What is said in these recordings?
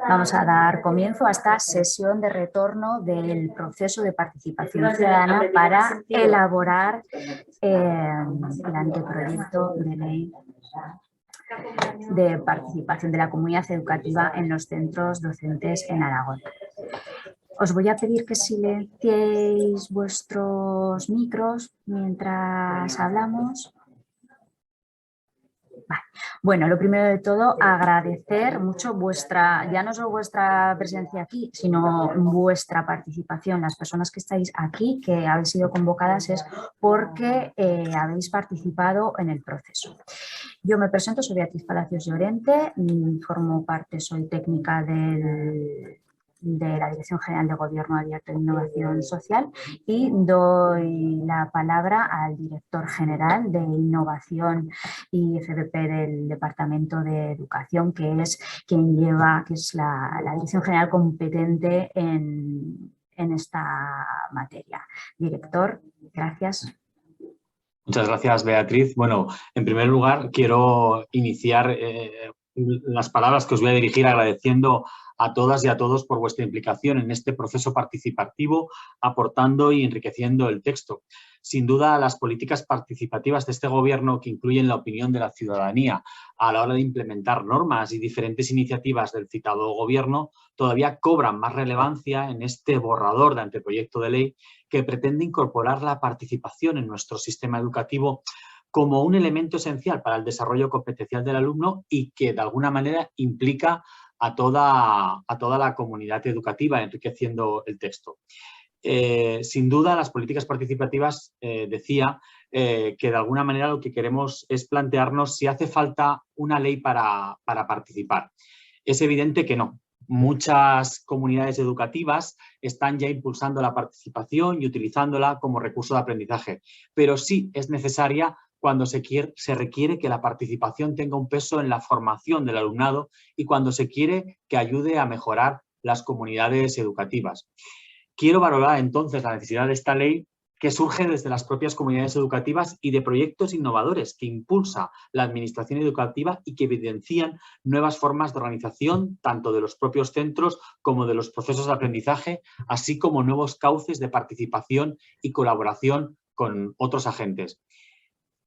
Vamos a dar comienzo a esta sesión de retorno del proceso de participación ciudadana para elaborar el anteproyecto de ley de participación de la comunidad educativa en los centros docentes en Aragón. Os voy a pedir que silenciéis vuestros micros mientras hablamos. Vale. Bueno, lo primero de todo, agradecer mucho ya no solo vuestra presencia aquí, sino vuestra participación. Las personas que estáis aquí, que habéis sido convocadas, es porque habéis participado en el proceso. Yo me presento, soy Beatriz Palacios Llorente, formo parte, soy técnica de la Dirección General de Gobierno Abierto e Innovación Social y doy la palabra al director general de Innovación y FBP del Departamento de Educación, que es quien lleva, que es la Dirección General competente en esta materia. Director, gracias. Muchas gracias, Beatriz. Bueno, en primer lugar, quiero iniciar las palabras que os voy a dirigir agradeciendo a todas y a todos por vuestra implicación en este proceso participativo, aportando y enriqueciendo el texto. Sin duda, las políticas participativas de este Gobierno, que incluyen la opinión de la ciudadanía a la hora de implementar normas y diferentes iniciativas del citado Gobierno, todavía cobran más relevancia en este borrador de anteproyecto de ley que pretende incorporar la participación en nuestro sistema educativo como un elemento esencial para el desarrollo competencial del alumno y que de alguna manera implica a toda la comunidad educativa, enriqueciendo el texto. Sin duda, las políticas participativas, decía, que de alguna manera lo que queremos es plantearnos si hace falta una ley para participar. Es evidente que no. Muchas comunidades educativas están ya impulsando la participación y utilizándola como recurso de aprendizaje, pero sí es necesaria cuando se requiere que la participación tenga un peso en la formación del alumnado y cuando se quiere que ayude a mejorar las comunidades educativas. Quiero valorar entonces la necesidad de esta ley que surge desde las propias comunidades educativas y de proyectos innovadores que impulsa la administración educativa y que evidencian nuevas formas de organización tanto de los propios centros como de los procesos de aprendizaje, así como nuevos cauces de participación y colaboración con otros agentes.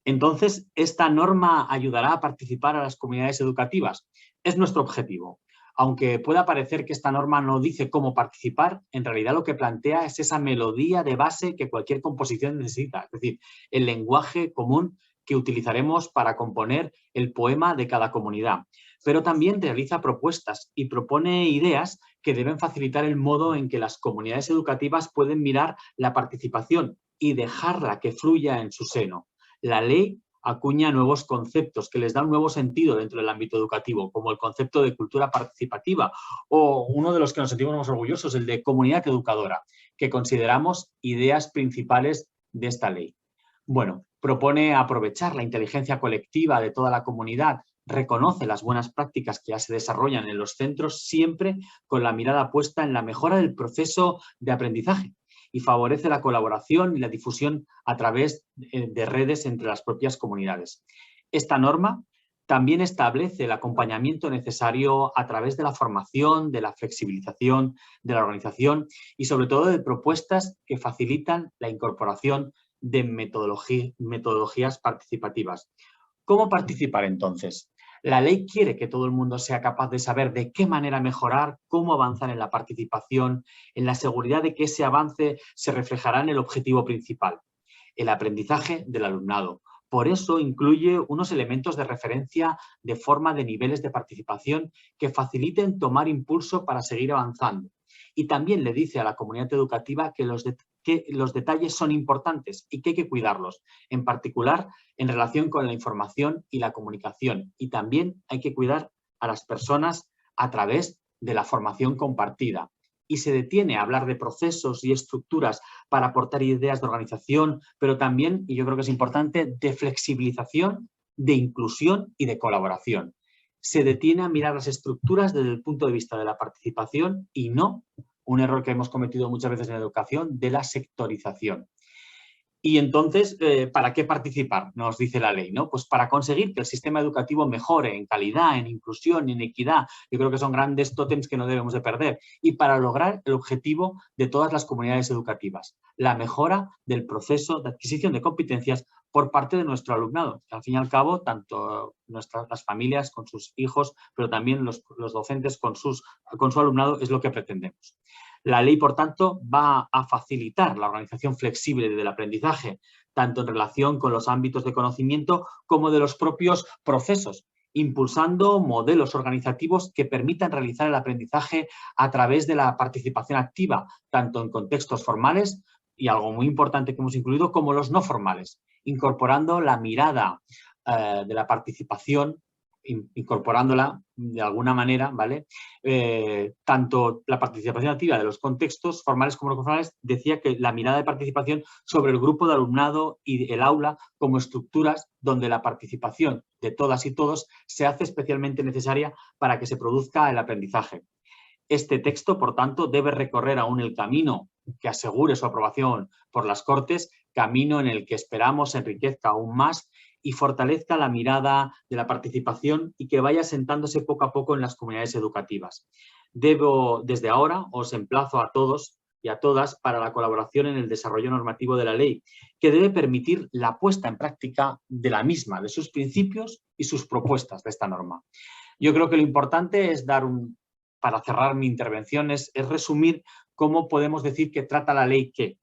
Entonces, ¿esta norma ayudará a participar a las comunidades educativas? Es nuestro objetivo. Aunque pueda parecer que esta norma no dice cómo participar, en realidad lo que plantea es esa melodía de base que cualquier composición necesita, es decir, el lenguaje común que utilizaremos para componer el poema de cada comunidad. Pero también realiza propuestas y propone ideas que deben facilitar el modo en que las comunidades educativas pueden mirar la participación y dejarla que fluya en su seno. La ley acuña nuevos conceptos que les dan un nuevo sentido dentro del ámbito educativo, como el concepto de cultura participativa o uno de los que nos sentimos más orgullosos, el de comunidad educadora, que consideramos ideas principales de esta ley. Bueno, propone aprovechar la inteligencia colectiva de toda la comunidad, reconoce las buenas prácticas que ya se desarrollan en los centros, siempre con la mirada puesta en la mejora del proceso de aprendizaje, y favorece la colaboración y la difusión a través de redes entre las propias comunidades. Esta norma también establece el acompañamiento necesario a través de la formación, de la flexibilización, de la organización y sobre todo de propuestas que facilitan la incorporación de metodologías participativas. ¿Cómo participar entonces? La ley quiere que todo el mundo sea capaz de saber de qué manera mejorar, cómo avanzar en la participación, en la seguridad de que ese avance se reflejará en el objetivo principal, el aprendizaje del alumnado. Por eso incluye unos elementos de referencia de forma de niveles de participación que faciliten tomar impulso para seguir avanzando. Y también le dice a la comunidad educativa que los detalles son importantes y que hay que cuidarlos, en particular en relación con la información y la comunicación. Y también hay que cuidar a las personas a través de la formación compartida. Y se detiene a hablar de procesos y estructuras para aportar ideas de organización, pero también, y yo creo que es importante, de flexibilización, de inclusión y de colaboración. Se detiene a mirar las estructuras desde el punto de vista de la participación y no, un error que hemos cometido muchas veces en la educación, de la sectorización. Y entonces, ¿para qué participar? Nos dice la ley, ¿no? Pues para conseguir que el sistema educativo mejore en calidad, en inclusión, en equidad. Yo creo que son grandes tótems que no debemos de perder. Y para lograr el objetivo de todas las comunidades educativas, la mejora del proceso de adquisición de competencias por parte de nuestro alumnado. Al fin y al cabo, tanto las familias con sus hijos, pero también los docentes con su alumnado es lo que pretendemos. La ley, por tanto, va a facilitar la organización flexible del aprendizaje, tanto en relación con los ámbitos de conocimiento como de los propios procesos, impulsando modelos organizativos que permitan realizar el aprendizaje a través de la participación activa, tanto en contextos formales y algo muy importante que hemos incluido, como los no formales, incorporando la mirada de la participación, incorporándola de alguna manera, ¿vale? Tanto la participación activa de los contextos formales como los no formales, decía que la mirada de participación sobre el grupo de alumnado y el aula como estructuras donde la participación de todas y todos se hace especialmente necesaria para que se produzca el aprendizaje. Este texto, por tanto, debe recorrer aún el camino que asegure su aprobación por las Cortes, camino en el que esperamos enriquezca aún más y fortalezca la mirada de la participación y que vaya sentándose poco a poco en las comunidades educativas. Desde ahora, os emplazo a todos y a todas para la colaboración en el desarrollo normativo de la ley, que debe permitir la puesta en práctica de la misma, de sus principios y sus propuestas de esta norma. Yo creo que lo importante es para cerrar mi intervención, es resumir cómo podemos decir que trata la ley qué.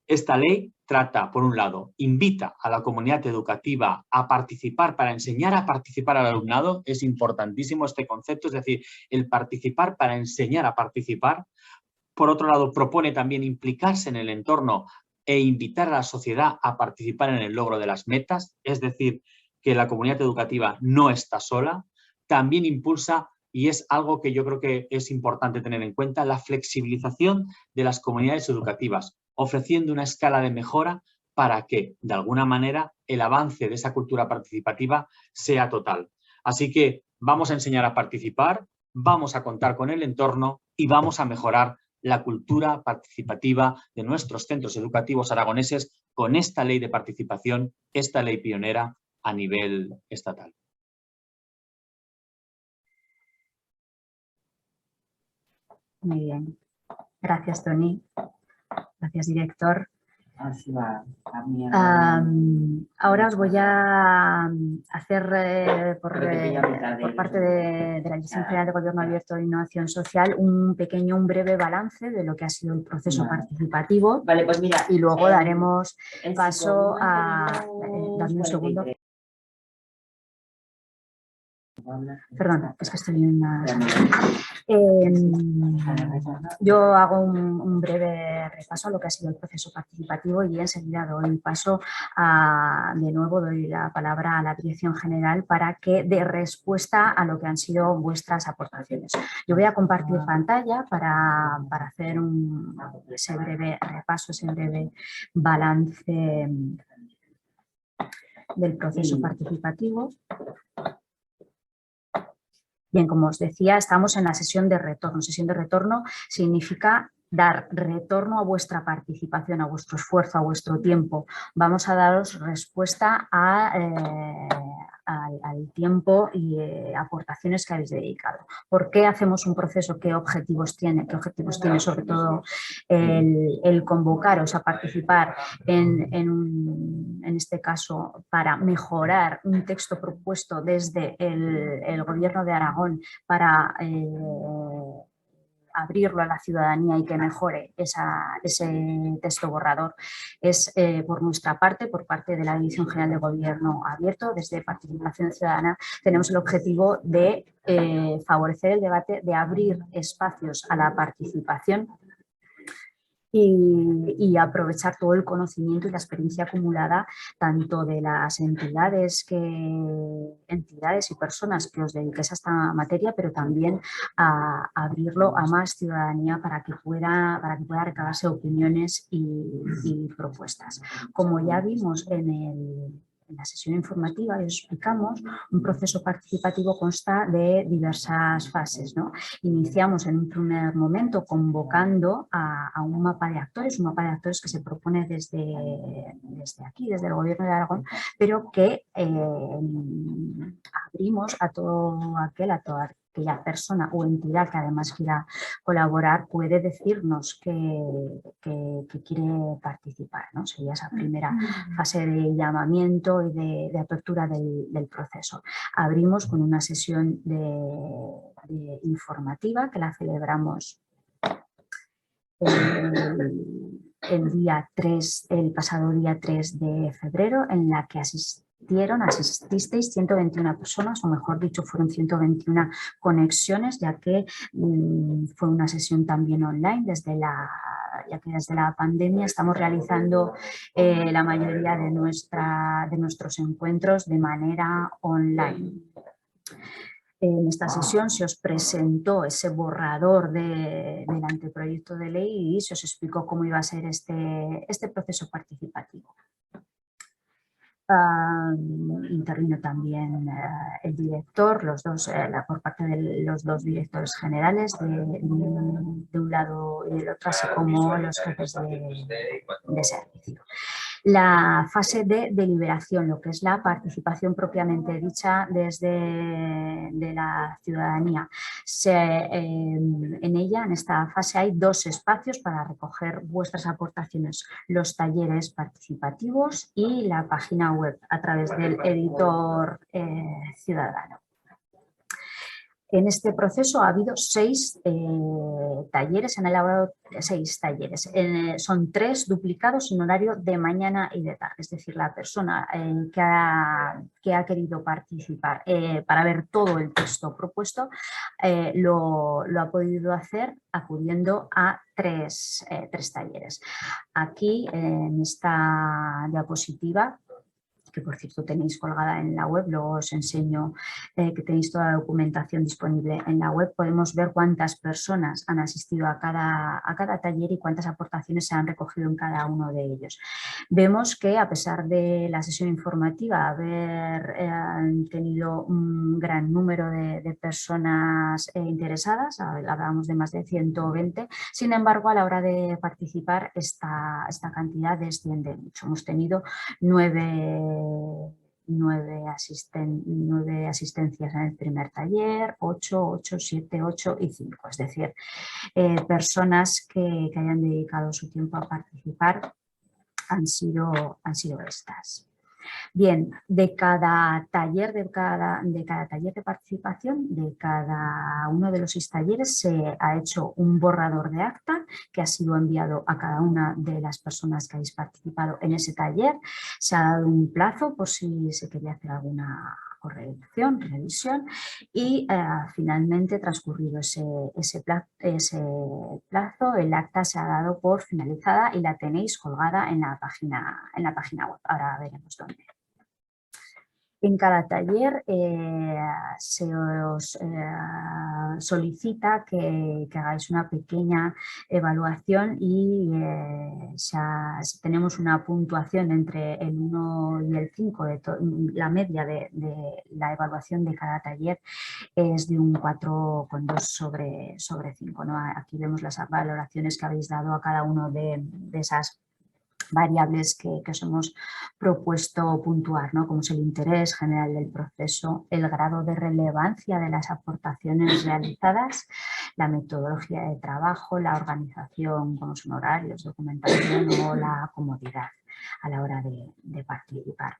Esta ley trata, por un lado, invita a la comunidad educativa a participar, para enseñar a participar al alumnado. Es importantísimo este concepto, es decir, el participar para enseñar a participar. Por otro lado, propone también implicarse en el entorno e invitar a la sociedad a participar en el logro de las metas, es decir, que la comunidad educativa no está sola. También impulsa, y es algo que yo creo que es importante tener en cuenta, la flexibilización de las comunidades educativas, ofreciendo una escala de mejora para que, de alguna manera, el avance de esa cultura participativa sea total. Así que vamos a enseñar a participar, vamos a contar con el entorno y vamos a mejorar la cultura participativa de nuestros centros educativos aragoneses con esta ley de participación, esta ley pionera a nivel estatal. Muy bien. Gracias, Toni. Gracias, director. Ahora os voy a hacer por parte de la Dirección General de Gobierno Abierto de Innovación Social un breve balance de lo que ha sido el proceso participativo. Vale, pues mira, y luego daremos paso a... dame un segundo. Perdón, es que estoy en una... yo hago un breve repaso a lo que ha sido el proceso participativo y enseguida doy paso de nuevo doy la palabra a la Dirección General para que dé respuesta a lo que han sido vuestras aportaciones. Yo voy a compartir pantalla para hacer ese breve repaso, ese breve balance del proceso participativo. Bien, como os decía, estamos en la sesión de retorno. Sesión de retorno significa dar retorno a vuestra participación, a vuestro esfuerzo, a vuestro tiempo. Vamos a daros respuesta al tiempo y aportaciones que habéis dedicado. ¿Por qué hacemos un proceso? ¿Qué objetivos tiene? ¿Qué objetivos tiene sobre todo el convocaros a participar en este caso para mejorar un texto propuesto desde el Gobierno de Aragón para abrirlo a la ciudadanía y que mejore ese texto borrador? Es por nuestra parte, por parte de la Dirección General de Gobierno Abierto, desde Participación Ciudadana, tenemos el objetivo de favorecer el debate, de abrir espacios a la participación y aprovechar todo el conocimiento y la experiencia acumulada tanto de las entidades y personas que os dediquéis a esta materia, pero también a abrirlo a más ciudadanía para que pueda recabarse opiniones y propuestas. Como ya vimos en la sesión informativa os explicamos, un proceso participativo consta de diversas fases, ¿no? Iniciamos en un primer momento convocando a un mapa de actores que se propone desde aquí, desde el Gobierno de Aragón, pero que abrimos a toda aquella persona o entidad que además quiera colaborar, puede decirnos que quiere participar, ¿no? Sería esa primera fase de llamamiento y de apertura del proceso. Abrimos con una sesión de informativa que la celebramos el pasado día 3 de febrero, en la que asististeis 121 personas, o mejor dicho, fueron 121 conexiones, ya que fue una sesión también online, ya que desde la pandemia estamos realizando la mayoría de nuestros encuentros de manera online. En esta sesión se os presentó ese borrador del anteproyecto de ley y se os explicó cómo iba a ser este proceso participativo. Intervino también el director, por parte de los dos directores generales de un lado y del otro, así como los jefes de servicio. La fase de deliberación, lo que es la participación propiamente dicha de la ciudadanía. En esta fase hay dos espacios para recoger vuestras aportaciones, los talleres participativos y la página web a través del editor ciudadano. En este proceso ha habido 6 talleres, se han elaborado 6 talleres. Son 3 duplicados en horario de mañana y de tarde, es decir, la persona que ha querido participar para ver todo el texto propuesto lo ha podido hacer acudiendo a 3 talleres. Aquí en esta diapositiva, que por cierto tenéis colgada en la web, luego os enseño que tenéis toda la documentación disponible en la web, podemos ver cuántas personas han asistido a cada taller y cuántas aportaciones se han recogido en cada uno de ellos. Vemos que a pesar de la sesión informativa haber tenido un gran número de personas interesadas, hablábamos de más de 120, sin embargo a la hora de participar esta cantidad desciende mucho. Hemos tenido 9 asistencias en el primer taller, 8, 7, 8 y 5. Es decir, personas que hayan dedicado su tiempo a participar han sido estas. Bien, de cada taller de participación, de cada uno de los 6 talleres se ha hecho un borrador de acta que ha sido enviado a cada una de las personas que habéis participado en ese taller. Se ha dado un plazo por si se quería hacer alguna corrección, revisión y finalmente, transcurrido ese plazo, el acta se ha dado por finalizada y la tenéis colgada en la página web. Ahora veremos dónde. En cada taller se os solicita que hagáis una pequeña evaluación y tenemos una puntuación entre el 1 y el 5, la media de la evaluación de cada taller es de un 4,2 sobre 5, ¿no? Aquí vemos las valoraciones que habéis dado a cada uno de esas variables que os hemos propuesto puntuar, ¿no? Como es el interés general del proceso, el grado de relevancia de las aportaciones realizadas, la metodología de trabajo, la organización, como son horarios, documentación o la comodidad a la hora de participar.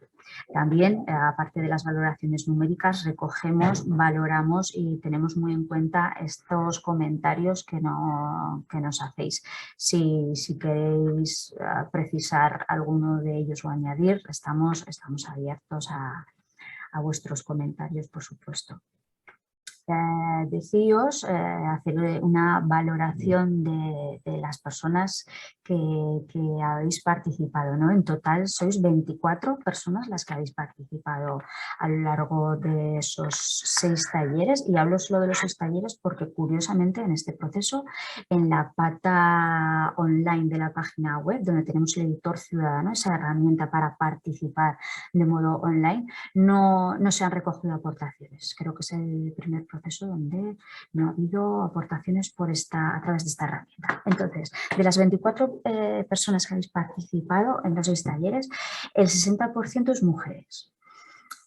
También, aparte de las valoraciones numéricas, recogemos, valoramos y tenemos muy en cuenta estos comentarios que nos hacéis. Si queréis precisar alguno de ellos o añadir, estamos abiertos a vuestros comentarios, por supuesto. deciros, hacer una valoración de las personas que habéis participado, ¿no? En total sois 24 personas las que habéis participado a lo largo de esos 6 talleres, y hablo solo de los 6 talleres porque curiosamente en este proceso, en la pata online de la página web, donde tenemos el editor ciudadano, esa herramienta para participar de modo online, no se han recogido aportaciones. Creo que es el primer proceso donde no ha habido aportaciones a través de esta herramienta. Entonces, de las 24 personas que habéis participado en los 6 talleres, el 60% es mujeres.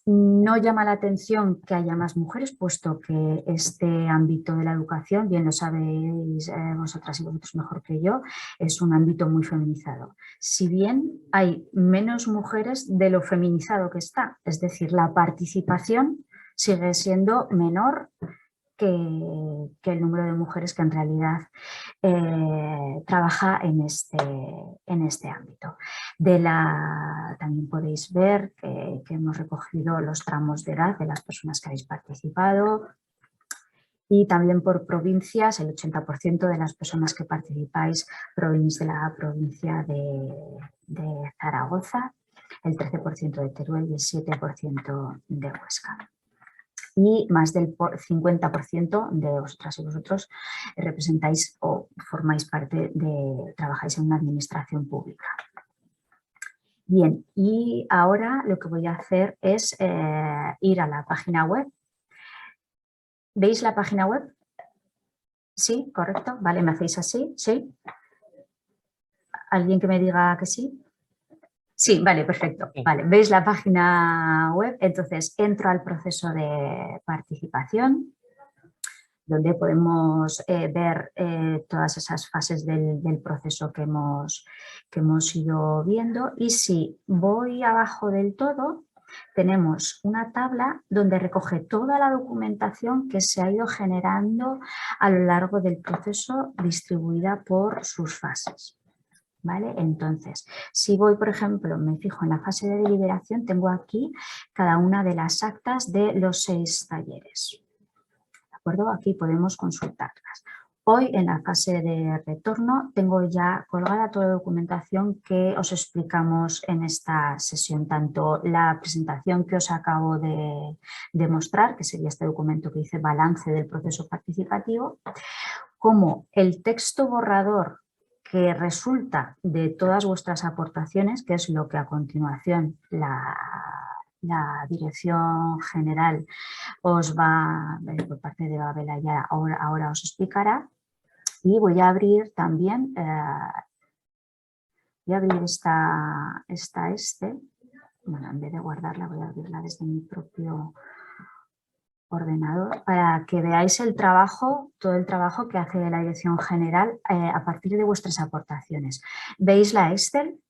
No llama la atención que haya más mujeres, puesto que este ámbito de la educación, bien lo sabéis vosotras y vosotros mejor que yo, es un ámbito muy feminizado. Si bien hay menos mujeres de lo feminizado que está, es decir, la participación sigue siendo menor que el número de mujeres que en realidad trabaja en este ámbito. También podéis ver que hemos recogido los tramos de edad de las personas que habéis participado, y también por provincias. El 80% de las personas que participáis provenís de la provincia de Zaragoza, el 13% de Teruel y el 7% de Huesca. Y más del 50% de vosotras y vosotros representáis o formáis parte trabajáis en una administración pública. Bien, y ahora lo que voy a hacer es ir a la página web. ¿Veis la página web? Sí, correcto. Vale, me hacéis así, ¿sí? ¿Alguien que me diga que sí? Sí, vale, perfecto. Vale, ¿veis la página web? Entonces entro al proceso de participación, donde podemos ver todas esas fases del proceso que hemos ido viendo. Y si voy abajo del todo, tenemos una tabla donde recoge toda la documentación que se ha ido generando a lo largo del proceso, distribuida por sus fases. ¿Vale? Entonces, si voy, por ejemplo, me fijo en la fase de deliberación, tengo aquí cada una de las actas de los 6 talleres. ¿De acuerdo? Aquí podemos consultarlas. Hoy, en la fase de retorno, tengo ya colgada toda la documentación que os explicamos en esta sesión, tanto la presentación que os acabo de mostrar, que sería este documento que dice balance del proceso participativo, como el texto borrador que resulta de todas vuestras aportaciones, que es lo que a continuación la Dirección General os va, por parte de Babel ya ahora os explicará. Y voy a abrir también, bueno, en vez de guardarla voy a abrirla desde mi propio ordenador, para que veáis todo el trabajo que hace la Dirección General a partir de vuestras aportaciones. ¿Veis la Excel?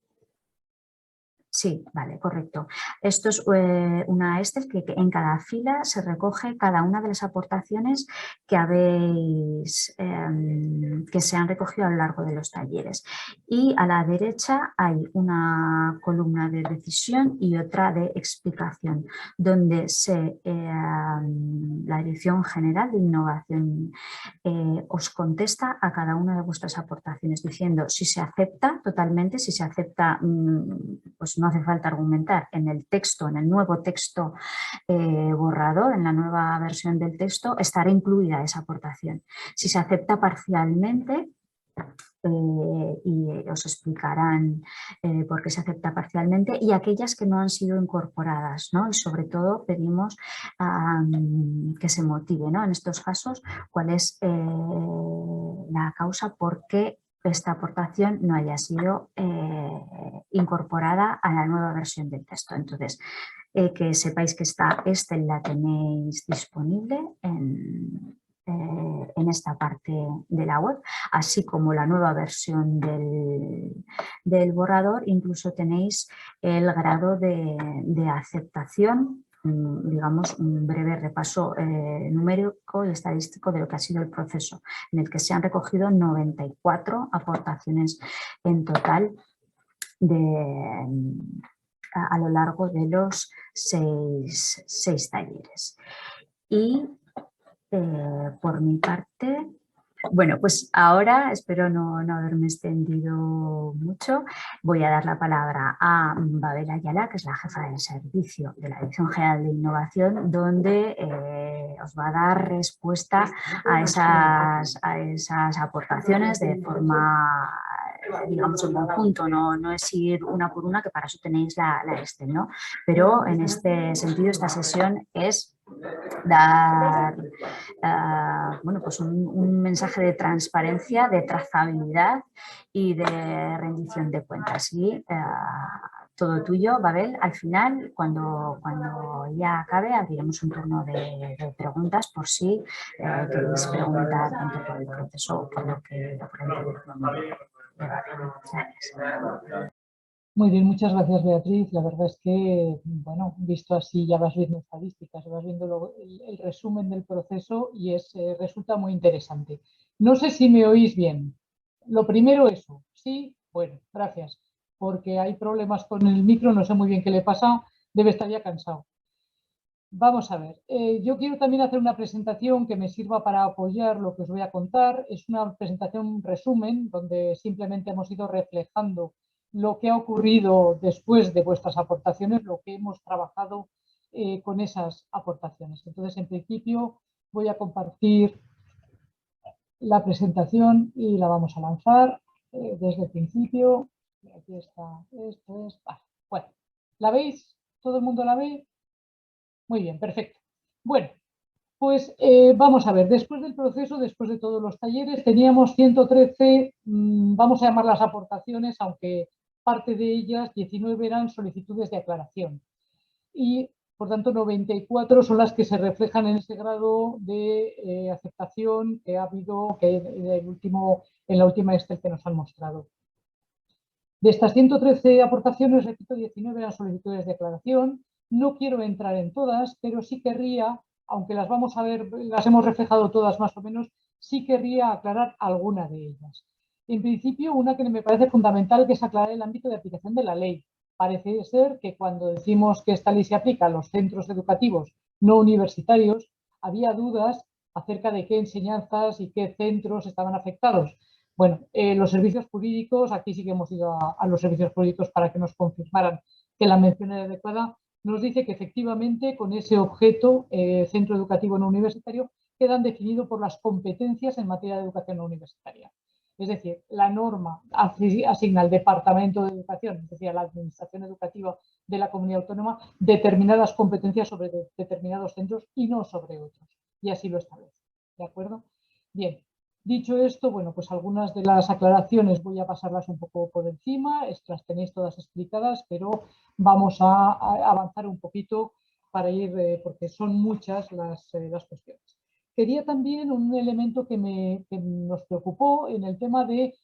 Sí, vale, correcto. Esto es una Excel que en cada fila se recoge cada una de las aportaciones que se han recogido a lo largo de los talleres. Y a la derecha hay una columna de decisión y otra de explicación, donde la Dirección General de Innovación os contesta a cada una de vuestras aportaciones, diciendo si se acepta totalmente, si se acepta, pues no hace falta argumentar. En el texto, en el nuevo texto borrador, en la nueva versión del texto, estará incluida esa aportación. Si se acepta parcialmente, y os explicarán por qué se acepta parcialmente, y aquellas que no han sido incorporadas, ¿no? Y sobre todo pedimos que se motive, ¿no? En estos casos, cuál es la causa por qué esta aportación no haya sido incorporada a la nueva versión del texto. Entonces, que sepáis que esta Excel la tenéis disponible en esta parte de la web, así como la nueva versión del borrador. Incluso tenéis el grado de aceptación, digamos un breve repaso numérico y estadístico de lo que ha sido el proceso, en el que se han recogido 94 aportaciones en total a lo largo de los 6 talleres. Y Por mi parte, bueno, pues ahora espero no haberme extendido mucho. Voy a dar la palabra a Babel Ayala, que es la jefa del servicio de la Dirección General de Innovación, donde os va a dar respuesta a esas aportaciones de forma, digamos, en conjunto, no es ir una por una, que para eso tenéis la Excel, ¿no? Pero en este sentido, esta sesión es dar bueno, pues un mensaje de transparencia, de trazabilidad y de rendición de cuentas. Y todo tuyo, Babel. Al final, cuando ya acabe, abriremos un turno de preguntas por si queréis preguntar tanto por el proceso o por lo que Gracias. Muy bien, muchas gracias, Beatriz. La verdad es que, bueno, visto así, ya vas viendo estadísticas, vas viendo el resumen del proceso y resulta muy interesante. No sé si me oís bien. Lo primero, eso. Sí, bueno, gracias. Porque hay problemas con el micro, no sé muy bien qué le pasa, debe estar ya cansado. Vamos a ver, yo quiero también hacer una presentación que me sirva para apoyar lo que os voy a contar. Es una presentación resumen, donde simplemente hemos ido reflejando lo que ha ocurrido después de vuestras aportaciones, lo que hemos trabajado con esas aportaciones. Entonces, en principio, voy a compartir la presentación y la vamos a lanzar desde el principio. Aquí está, esto es... Bueno, ¿la veis? ¿Todo el mundo la ve? Muy bien, perfecto. Bueno, pues vamos a ver, después del proceso, después de todos los talleres, teníamos 113, vamos a llamar las aportaciones, aunque parte de ellas, 19 eran solicitudes de aclaración. Y, por tanto, 94 son las que se reflejan en ese grado de aceptación que ha habido en la última Excel que nos han mostrado. De estas 113 aportaciones, repito, 19 eran solicitudes de aclaración. No quiero entrar en todas, pero sí querría, aunque las vamos a ver, las hemos reflejado todas más o menos, sí querría aclarar alguna de ellas. En principio, una que me parece fundamental, que es aclarar el ámbito de aplicación de la ley. Parece ser que cuando decimos que esta ley se aplica a los centros educativos no universitarios, había dudas acerca de qué enseñanzas y qué centros estaban afectados. Bueno, los servicios jurídicos, aquí sí que hemos ido a los servicios jurídicos para que nos confirmaran que la mención era adecuada, nos dice que efectivamente con ese objeto, centro educativo no universitario, quedan definidos por las competencias en materia de educación no universitaria. Es decir, la norma asigna al Departamento de Educación, es decir, a la Administración Educativa de la Comunidad Autónoma, determinadas competencias sobre determinados centros y no sobre otros. Y así lo establece. ¿De acuerdo? Bien. Dicho esto, bueno, pues algunas de las aclaraciones voy a pasarlas un poco por encima, las tenéis todas explicadas, pero vamos a avanzar un poquito para ir, porque son muchas las cuestiones. Quería también un elemento que nos preocupó en el tema de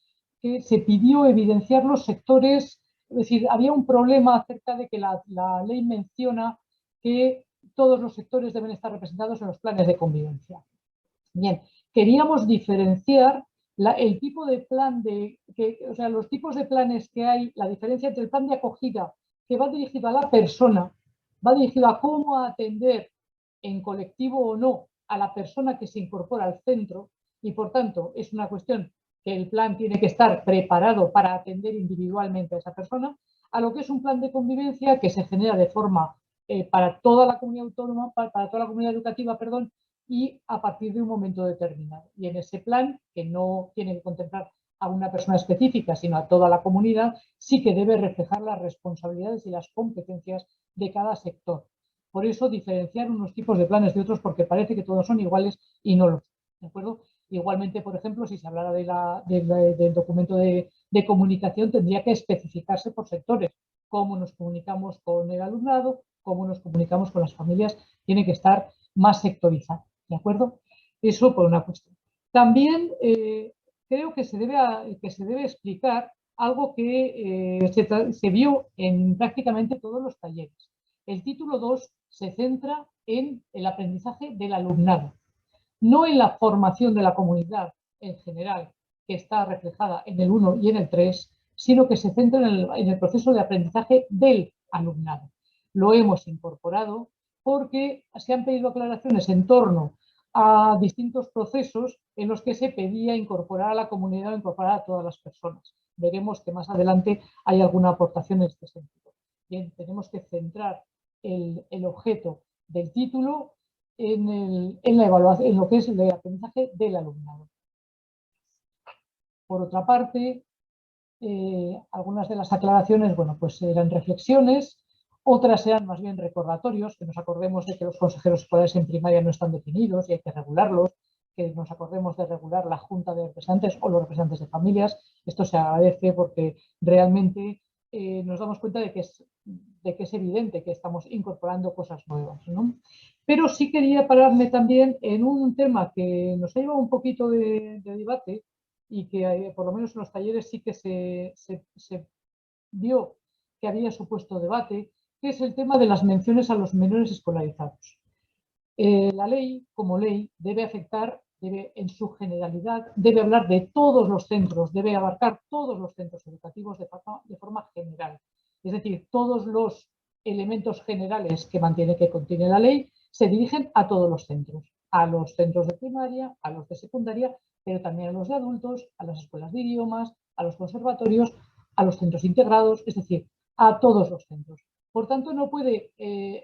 que se pidió evidenciar los sectores, es decir, había un problema acerca de que la ley menciona que todos los sectores deben estar representados en los planes de convivencia. Bien, queríamos diferenciar el tipo de plan o sea, los tipos de planes que hay, la diferencia entre el plan de acogida que va dirigido a la persona, va dirigido a cómo atender en colectivo o no a la persona que se incorpora al centro y por tanto es una cuestión que el plan tiene que estar preparado para atender individualmente a esa persona, a lo que es un plan de convivencia que se genera de forma para toda la comunidad autónoma, para toda la comunidad educativa, perdón, y a partir de un momento determinado. Y en ese plan, que no tiene que contemplar a una persona específica, sino a toda la comunidad, sí que debe reflejar las responsabilidades y las competencias de cada sector. Por eso diferenciar unos tipos de planes de otros, porque parece que todos son iguales y no lo son. ¿De acuerdo? Igualmente, por ejemplo, si se hablara del documento de comunicación, tendría que especificarse por sectores. Cómo nos comunicamos con el alumnado, cómo nos comunicamos con las familias, tiene que estar más sectorizado. ¿De acuerdo? Eso por una cuestión. También creo que se debe explicar algo que se vio en prácticamente todos los talleres. El título 2 se centra en el aprendizaje del alumnado, no en la formación de la comunidad en general, que está reflejada en el 1 y en el 3, sino que se centra en el proceso de aprendizaje del alumnado. Lo hemos incorporado porque se han pedido aclaraciones en torno a distintos procesos en los que se pedía incorporar a la comunidad o incorporar a todas las personas. Veremos que más adelante hay alguna aportación en este sentido. Bien, tenemos que centrar el objeto del título en la evaluación, en lo que es el aprendizaje del alumnado. Por otra parte, algunas de las aclaraciones, bueno, pues eran reflexiones, otras eran más bien recordatorios, que nos acordemos de que los consejeros escolares en primaria no están definidos y hay que regularlos, que nos acordemos de regular la junta de representantes o los representantes de familias. Esto se agradece porque realmente nos damos cuenta de que es evidente que estamos incorporando cosas nuevas, ¿no? Pero sí quería pararme también en un tema que nos ha llevado un poquito de debate y que por lo menos en los talleres sí que se vio que había supuesto debate, que es el tema de las menciones a los menores escolarizados. La ley, como ley, debe afectar, en su generalidad, debe hablar de todos los centros, debe abarcar todos los centros educativos de forma general. Es decir, todos los elementos generales que contiene la ley se dirigen a todos los centros de primaria, a los de secundaria, pero también a los de adultos, a las escuelas de idiomas, a los conservatorios, a los centros integrados, es decir, a todos los centros. Por tanto, no puede, en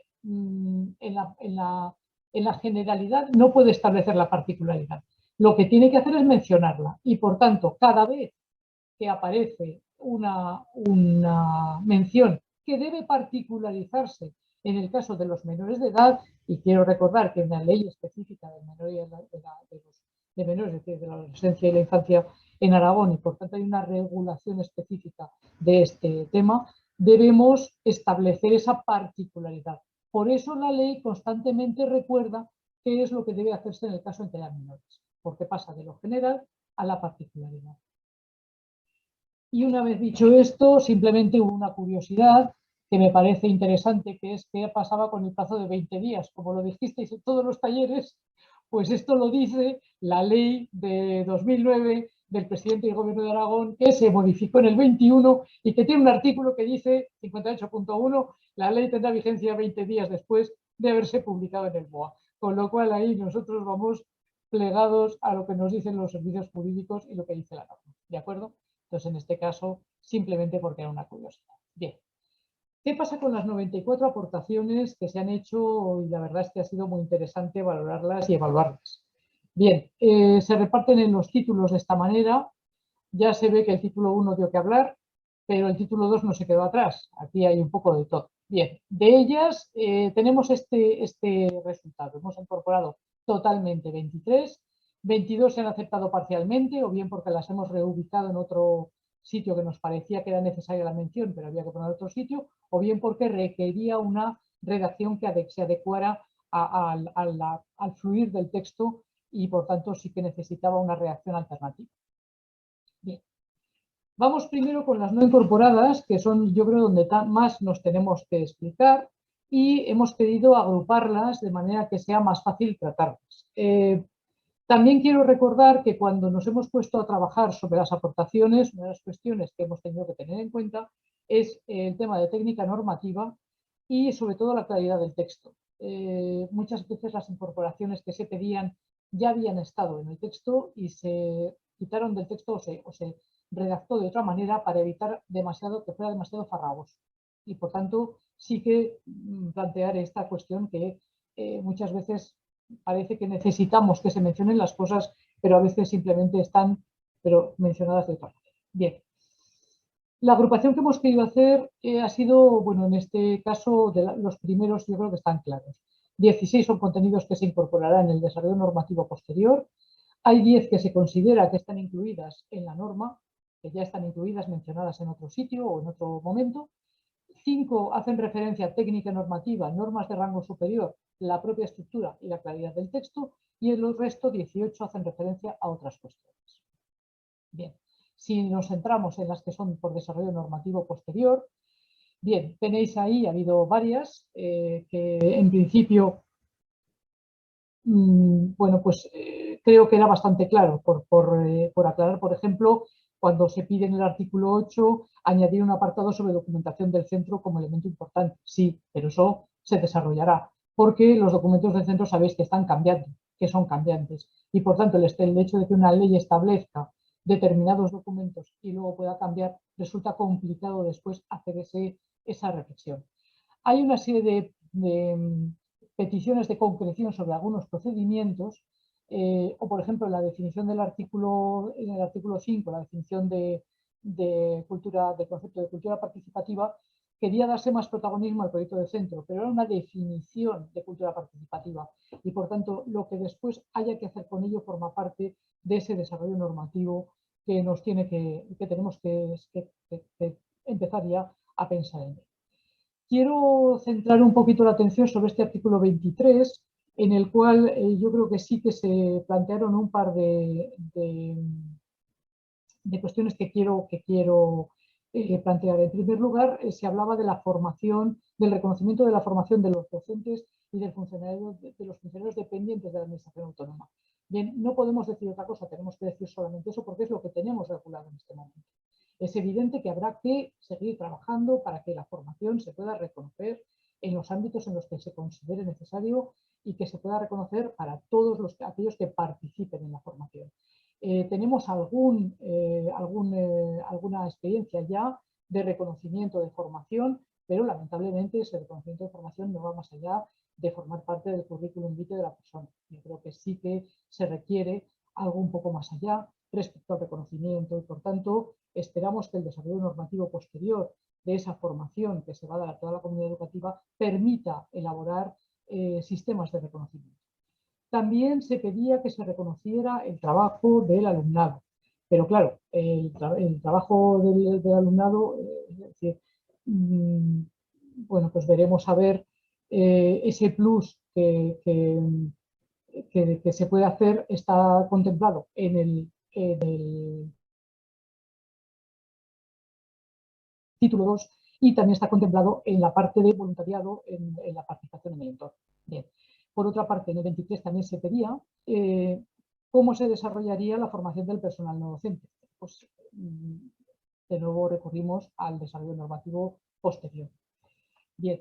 la generalidad, no puede establecer la particularidad. Lo que tiene que hacer es mencionarla y, por tanto, cada vez que aparece una mención que debe particularizarse en el caso de los menores de edad, y quiero recordar que una ley específica de menores, es decir, de la adolescencia y la infancia en Aragón, y por tanto hay una regulación específica de este tema, debemos establecer esa particularidad. Por eso la ley constantemente recuerda qué es lo que debe hacerse en el caso en que haya menores, porque pasa de lo general a la particularidad. Y una vez dicho esto, simplemente hubo una curiosidad que me parece interesante, que es qué pasaba con el plazo de 20 días. Como lo dijisteis en todos los talleres, pues esto lo dice la ley de 2009 del presidente del Gobierno de Aragón, que se modificó en el 21 y que tiene un artículo que dice, 58.1, la ley tendrá vigencia 20 días después de haberse publicado en el BOA. Con lo cual ahí nosotros vamos plegados a lo que nos dicen los servicios jurídicos y lo que dice la norma. ¿De acuerdo? Entonces, en este caso, simplemente porque era una curiosidad. Bien. ¿Qué pasa con las 94 aportaciones que se han hecho? Y la verdad es que ha sido muy interesante valorarlas y evaluarlas. Bien, se reparten en los títulos de esta manera. Ya se ve que el título 1 dio que hablar, pero el título 2 no se quedó atrás. Aquí hay un poco de todo. Bien, de ellas tenemos este resultado. Hemos incorporado totalmente 23. 22 se han aceptado parcialmente, o bien porque las hemos reubicado en otro sitio que nos parecía que era necesaria la mención, pero había que poner otro sitio, o bien porque requería una redacción que se adecuara al fluir del texto y, por tanto, sí que necesitaba una redacción alternativa. Bien. Vamos primero con las no incorporadas, que son, yo creo, donde más nos tenemos que explicar, y hemos querido agruparlas de manera que sea más fácil tratarlas. También quiero recordar que cuando nos hemos puesto a trabajar sobre las aportaciones, una de las cuestiones que hemos tenido que tener en cuenta es el tema de técnica normativa y sobre todo la claridad del texto. Muchas veces las incorporaciones que se pedían ya habían estado en el texto y se quitaron del texto o se redactó de otra manera para evitar que fuera demasiado farragoso. Y por tanto sí que plantear esta cuestión que muchas veces parece que necesitamos que se mencionen las cosas, pero a veces simplemente están mencionadas de otra manera. Bien. La agrupación que hemos querido hacer ha sido, bueno, en este caso, los primeros yo creo que están claros. 16 son contenidos que se incorporarán en el desarrollo normativo posterior. Hay 10 que se considera que están incluidas en la norma, que ya están incluidas, mencionadas en otro sitio o en otro momento. 5 hacen referencia a técnica normativa, normas de rango superior, la propia estructura y la claridad del texto, y el resto, 18, hacen referencia a otras cuestiones. Bien, si nos centramos en las que son por desarrollo normativo posterior, bien, tenéis ahí, ha habido varias, que en principio, bueno, pues creo que era bastante claro, por aclarar, por ejemplo, cuando se pide en el artículo 8 añadir un apartado sobre documentación del centro como elemento importante. Sí, pero eso se desarrollará, porque los documentos del centro sabéis que están cambiando, que son cambiantes. Y por tanto, el hecho de que una ley establezca determinados documentos y luego pueda cambiar, resulta complicado después hacer esa reflexión. Hay una serie de peticiones de concreción sobre algunos procedimientos, o por ejemplo, la definición en el artículo 5, la definición de concepto de cultura participativa, quería darse más protagonismo al proyecto de centro, pero era una definición de cultura participativa y por tanto lo que después haya que hacer con ello forma parte de ese desarrollo normativo que tenemos que empezar ya a pensar en él. Quiero centrar un poquito la atención sobre este artículo 23, en el cual yo creo que sí que se plantearon un par de cuestiones que quiero plantear. En primer lugar, se hablaba de la formación, del reconocimiento de la formación de los docentes y de los funcionarios dependientes de la Administración Autónoma. Bien, no podemos decir otra cosa, tenemos que decir solamente eso porque es lo que tenemos regulado en este momento. Es evidente que habrá que seguir trabajando para que la formación se pueda reconocer en los ámbitos en los que se considere necesario y que se pueda reconocer para todos aquellos que participen en la formación. Tenemos alguna experiencia ya de reconocimiento de formación, pero lamentablemente ese reconocimiento de formación no va más allá de formar parte del currículum vitae de la persona. Yo creo que sí que se requiere algo un poco más allá respecto al reconocimiento y, por tanto, esperamos que el desarrollo normativo posterior de esa formación que se va a dar a toda la comunidad educativa permita elaborar sistemas de reconocimiento. También se pedía que se reconociera el trabajo del alumnado. Pero claro, el trabajo del alumnado, es decir, bueno, pues veremos a ver ese plus que se puede hacer, está contemplado en el título 2 y también está contemplado en la parte de voluntariado en la participación en el entorno. Bien. Por otra parte, en el 23 también se pedía cómo se desarrollaría la formación del personal no docente. Pues, de nuevo recurrimos al desarrollo normativo posterior. Bien.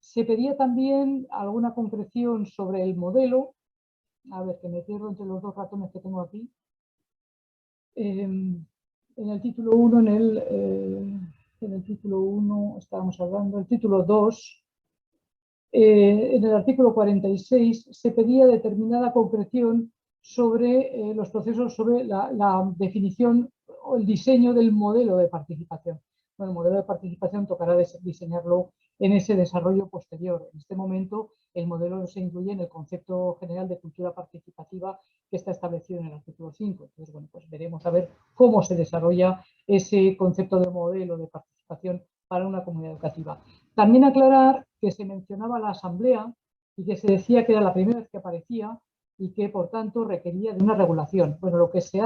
Se pedía también alguna concreción sobre el modelo. A ver, que me pierdo entre los dos ratones que tengo aquí. En el título 1, en el título 1 estábamos hablando, el título 2, en el artículo 46 se pedía determinada concreción sobre los procesos, sobre la definición o el diseño del modelo de participación. Bueno, el modelo de participación tocará diseñarlo en ese desarrollo posterior. En este momento el modelo se incluye en el concepto general de cultura participativa que está establecido en el artículo 5. Entonces, bueno, pues veremos a ver cómo se desarrolla ese concepto de modelo de participación para una comunidad educativa. También aclarar que se mencionaba la asamblea y que se decía que era la primera vez que aparecía y que, por tanto, requería de una regulación. Bueno, lo que hace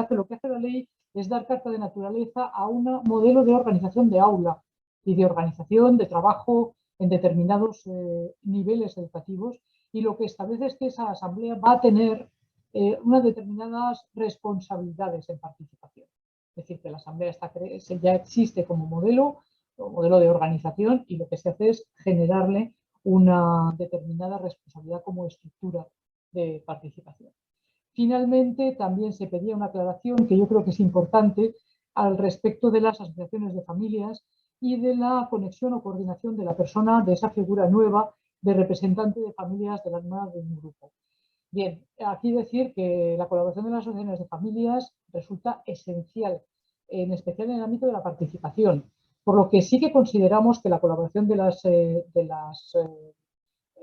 la ley es dar carta de naturaleza a un modelo de organización de aula y de organización de trabajo en determinados niveles educativos, y lo que establece es que esa asamblea va a tener unas determinadas responsabilidades en participación. Es decir, que la asamblea ya existe como modelo de organización y lo que se hace es generarle una determinada responsabilidad como estructura de participación. Finalmente, también se pedía una aclaración que yo creo que es importante al respecto de las asociaciones de familias y de la conexión o coordinación de la persona, de esa figura nueva de representante de familias de la alma de un grupo. Bien, aquí decir que la colaboración de las asociaciones de familias resulta esencial, en especial en el ámbito de la participación, por lo que sí que consideramos que la colaboración de las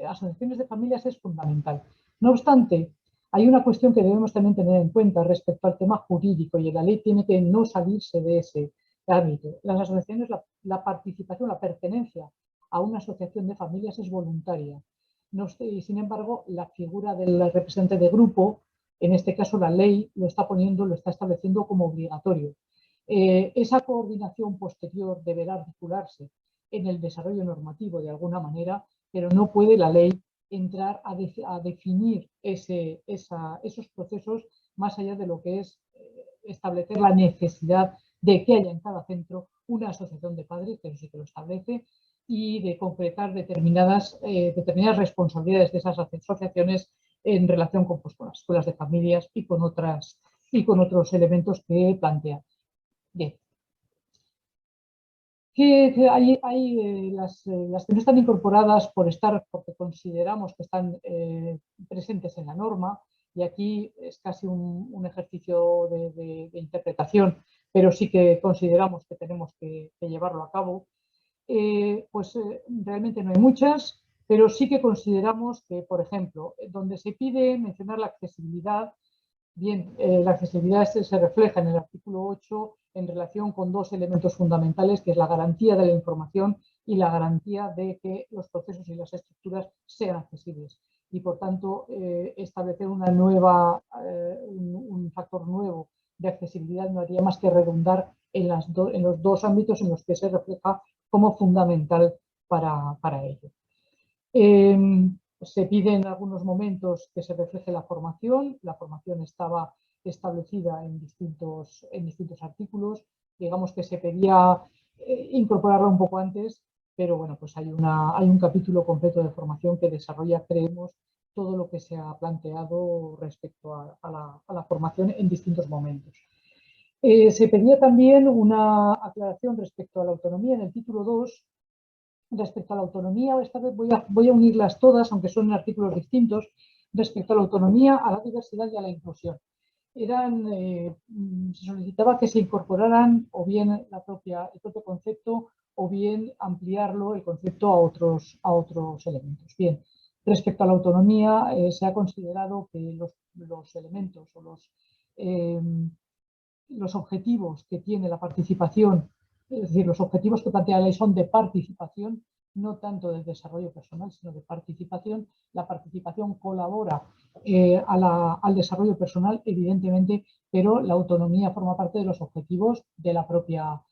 asociaciones de familias es fundamental. No obstante, hay una cuestión que debemos también tener en cuenta respecto al tema jurídico, y la ley tiene que no salirse de ese ámbito. Las asociaciones, la participación, la pertenencia a una asociación de familias es voluntaria. Y sin embargo, la figura del representante de grupo, en este caso la ley lo está estableciendo como obligatorio. Esa coordinación posterior deberá articularse en el desarrollo normativo de alguna manera, pero no puede la ley entrar a definir esos procesos más allá de lo que es establecer la necesidad de que haya en cada centro una asociación de padres, que sí que lo establece, y de concretar determinadas responsabilidades de esas asociaciones en relación con, pues, con las escuelas de familias y con otros elementos que plantea. Bien. Las que no están incorporadas porque consideramos que están presentes en la norma, y aquí es casi un ejercicio de interpretación, pero sí que consideramos que tenemos que llevarlo a cabo. Realmente no hay muchas, pero sí que consideramos que, por ejemplo, donde se pide mencionar la accesibilidad, bien, la accesibilidad se refleja en el artículo 8 en relación con dos elementos fundamentales, que es la garantía de la información y la garantía de que los procesos y las estructuras sean accesibles. Y, por tanto, establecer un factor nuevo de accesibilidad no haría más que redundar en los dos ámbitos en los que se refleja como fundamental para ello. Se pide en algunos momentos que se refleje la formación estaba establecida en distintos artículos, digamos que se pedía incorporarla un poco antes, pero bueno, pues hay un capítulo completo de formación que desarrolla, creemos, todo lo que se ha planteado respecto a la formación en distintos momentos. Se pedía también una aclaración respecto a la autonomía en el título 2, respecto a la autonomía. Esta vez voy a unirlas todas, aunque son en artículos distintos, respecto a la autonomía, a la diversidad y a la inclusión. Se solicitaba que se incorporaran o bien el propio concepto o bien ampliarlo el concepto a otros elementos. Bien, respecto a la autonomía, se ha considerado que los elementos o los objetivos que tiene la participación, es decir, los objetivos que plantea la ley son de participación, no tanto de desarrollo personal, sino de participación. La participación colabora al desarrollo personal, evidentemente, pero la autonomía forma parte de los objetivos del propio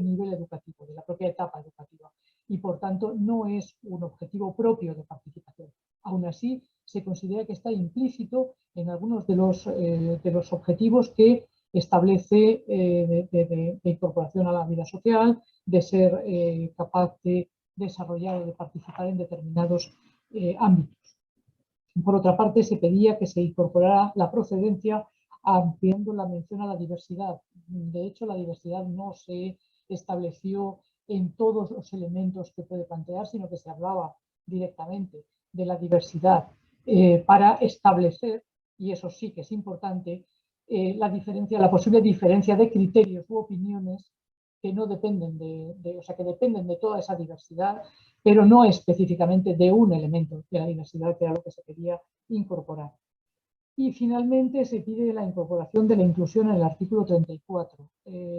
nivel educativo, de la propia etapa educativa. Y, por tanto, no es un objetivo propio de participación. Aún así, se considera que está implícito en algunos de los objetivos que establece de incorporación a la vida social, de ser capaz de desarrollar o de participar en determinados ámbitos. Por otra parte, se pedía que se incorporara la procedencia ampliando la mención a la diversidad. De hecho, la diversidad no se estableció en todos los elementos que puede plantear, sino que se hablaba directamente de la diversidad para establecer, y eso sí que es importante, la posible diferencia de criterios u opiniones que no dependen que dependen de toda esa diversidad, pero no específicamente de un elemento de la diversidad, que era lo que se quería incorporar. Y finalmente se pide la incorporación de la inclusión en el artículo 34.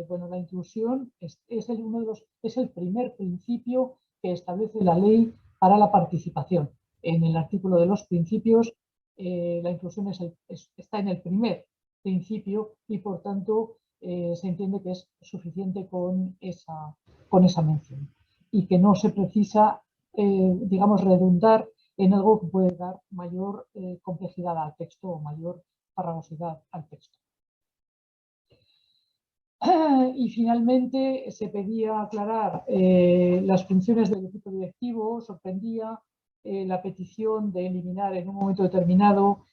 Bueno, la inclusión es el primer principio que establece la ley para la participación. En el artículo de los principios, la inclusión está en el primer principio y, por tanto, se entiende que es suficiente con esa mención y que no se precisa, digamos, redundar en algo que puede dar mayor complejidad al texto o mayor farragosidad al texto. Y finalmente se pedía aclarar las funciones del equipo directivo. Sorprendía la petición de eliminar en un momento determinado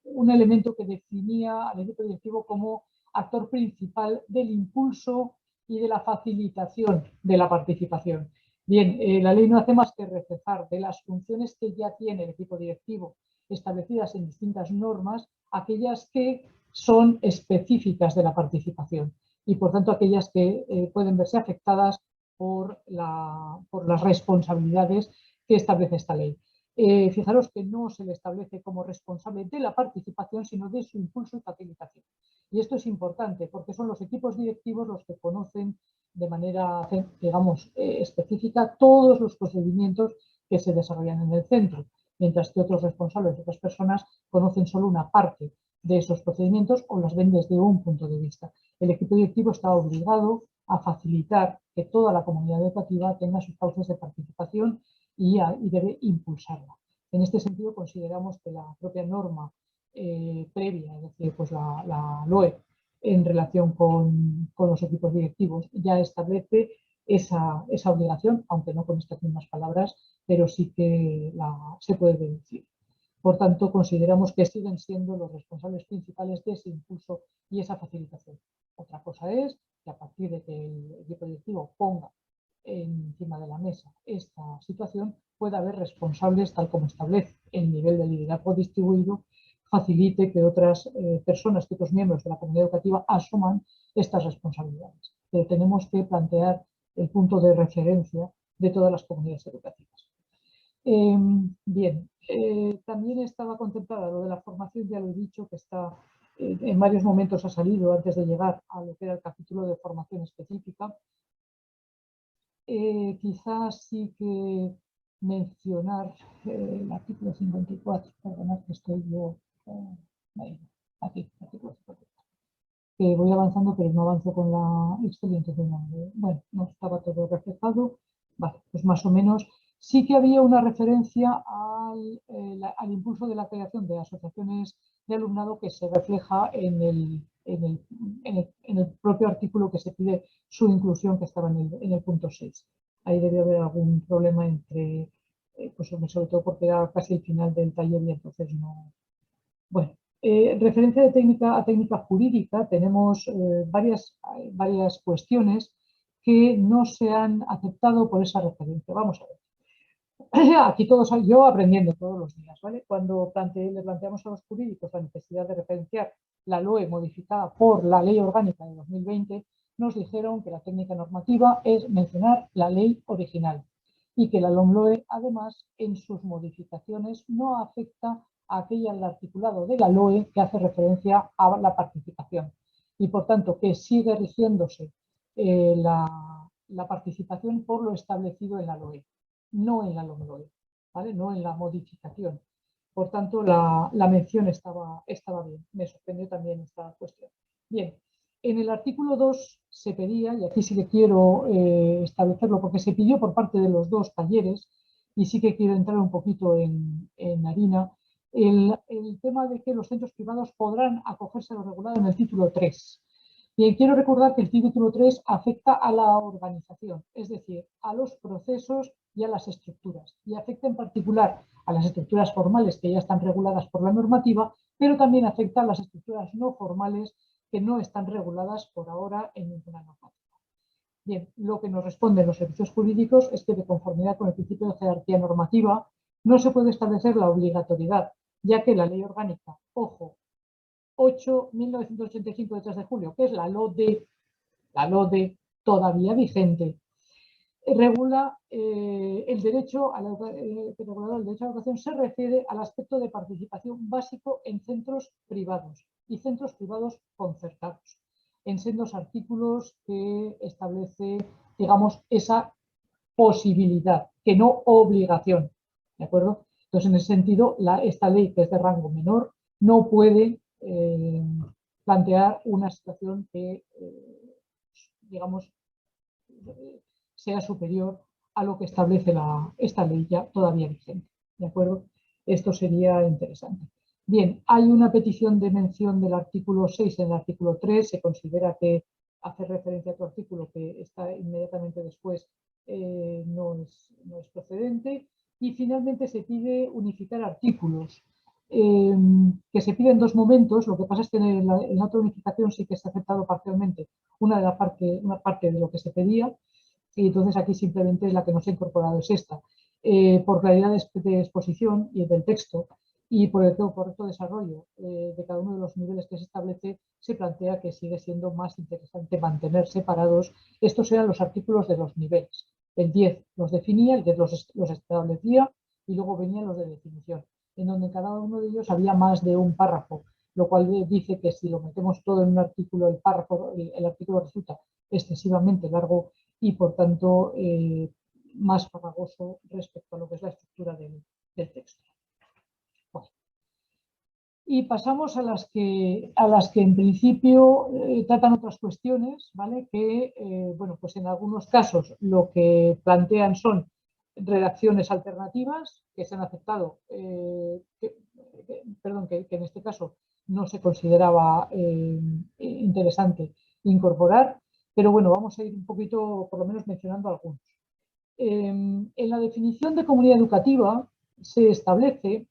un elemento que definía al equipo directivo como actor principal del impulso y de la facilitación de la participación. Bien, la ley no hace más que reflejar de las funciones que ya tiene el equipo directivo establecidas en distintas normas, aquellas que son específicas de la participación y, por tanto, aquellas que pueden verse afectadas por las responsabilidades que establece esta ley. Fijaros que no se le establece como responsable de la participación, sino de su impulso y facilitación. Y esto es importante porque son los equipos directivos los que conocen de manera, digamos, específica todos los procedimientos que se desarrollan en el centro, mientras que otros responsables, otras personas, conocen solo una parte de esos procedimientos o los ven desde un punto de vista. El equipo directivo está obligado a facilitar que toda la comunidad educativa tenga sus cauces de participación y debe impulsarla. En este sentido, consideramos que la propia norma previa, es decir, pues la LOE, en relación con los equipos directivos, ya establece esa obligación, aunque no con estas mismas palabras, pero sí que se puede deducir. Por tanto, consideramos que siguen siendo los responsables principales de ese impulso y esa facilitación. Otra cosa es que a partir de que el equipo directivo ponga encima de la mesa esta situación, puede haber responsables, tal como establece el nivel de liderazgo distribuido, facilite que otras personas, que otros miembros de la comunidad educativa asuman estas responsabilidades. Pero tenemos que plantear el punto de referencia de todas las comunidades educativas. Bien, también estaba contemplada lo de la formación, ya lo he dicho, que está en varios momentos ha salido antes de llegar a lo que era el capítulo de formación específica. Quizás sí que mencionar el artículo 54, perdonad que estoy yo aquí, artículo 54. Que voy avanzando, pero no avanzo con la expediente de nombre. Bueno, no estaba todo reflejado. Vale, pues más o menos sí que había una referencia al impulso de la creación de asociaciones de alumnado que se refleja en el propio artículo que se pide su inclusión, que estaba en el punto 6. Ahí debe haber algún problema entre, pues sobre todo porque era casi el final del taller y entonces no. Bueno, referencia de técnica jurídica, tenemos varias cuestiones que no se han aceptado por esa referencia. Vamos a ver. Aquí todos, yo aprendiendo todos los días, ¿vale? Cuando le planteamos a los jurídicos la necesidad de referenciar la LOE modificada por la Ley Orgánica de 2020, nos dijeron que la técnica normativa es mencionar la ley original y que la LOMLOE, además, en sus modificaciones no afecta a aquella del articulado de la LOE que hace referencia a la participación y, por tanto, que sigue rigiéndose la participación por lo establecido en la LOE, no en la LOMLOE, ¿vale? No en la modificación. Por tanto, la mención estaba bien. Me sorprendió también esta cuestión. Bien, en el artículo 2 se pedía, y aquí sí que quiero establecerlo porque se pidió por parte de los dos talleres, y sí que quiero entrar un poquito en harina, el tema de que los centros privados podrán acogerse a lo regulado en el título 3. Bien, quiero recordar que el título 3 afecta a la organización, es decir, a los procesos y a las estructuras, y afecta en particular a las estructuras formales que ya están reguladas por la normativa, pero también afecta a las estructuras no formales que no están reguladas por ahora en ninguna normativa. Bien, lo que nos responden los servicios jurídicos es que, de conformidad con el principio de jerarquía normativa, no se puede establecer la obligatoriedad, ya que la ley orgánica, ojo, 8.985 de 3 de julio, que es la LODE todavía vigente, regula el derecho a la educación, se refiere al aspecto de participación básico en centros privados y centros privados concertados, en sendos artículos que establece, digamos, esa posibilidad, que no obligación, ¿de acuerdo? Entonces, en ese sentido, esta ley, que es de rango menor, no puede plantear una situación que, digamos, sea superior a lo que establece esta ley ya todavía vigente, ¿de acuerdo? Esto sería interesante. Bien, hay una petición de mención del artículo 6 en el artículo 3, se considera que hace referencia a otro artículo que está inmediatamente después, no es procedente, y finalmente se pide unificar artículos, que se pide en dos momentos. Lo que pasa es que en la otra unificación sí que se ha aceptado parcialmente una parte de lo que se pedía, y entonces aquí simplemente la que no se ha incorporado es esta. Por claridad de exposición y del texto y por el correcto desarrollo de cada uno de los niveles que se establece, se plantea que sigue siendo más interesante mantener separados. Estos eran los artículos de los niveles. El 10 los definía, el 10 los establecía y luego venían los de definición, en donde cada uno de ellos había más de un párrafo, lo cual dice que si lo metemos todo en un artículo, el artículo resulta excesivamente largo y, por tanto, más farragoso respecto a lo que es la estructura del texto. Bueno. Y pasamos a las que en principio tratan otras cuestiones, ¿vale? Que, bueno, pues en algunos casos lo que plantean son redacciones alternativas que se han aceptado, que en este caso no se consideraba interesante incorporar. pero bueno, vamos a ir un poquito, por lo menos mencionando algunos. En la definición de comunidad educativa se establece,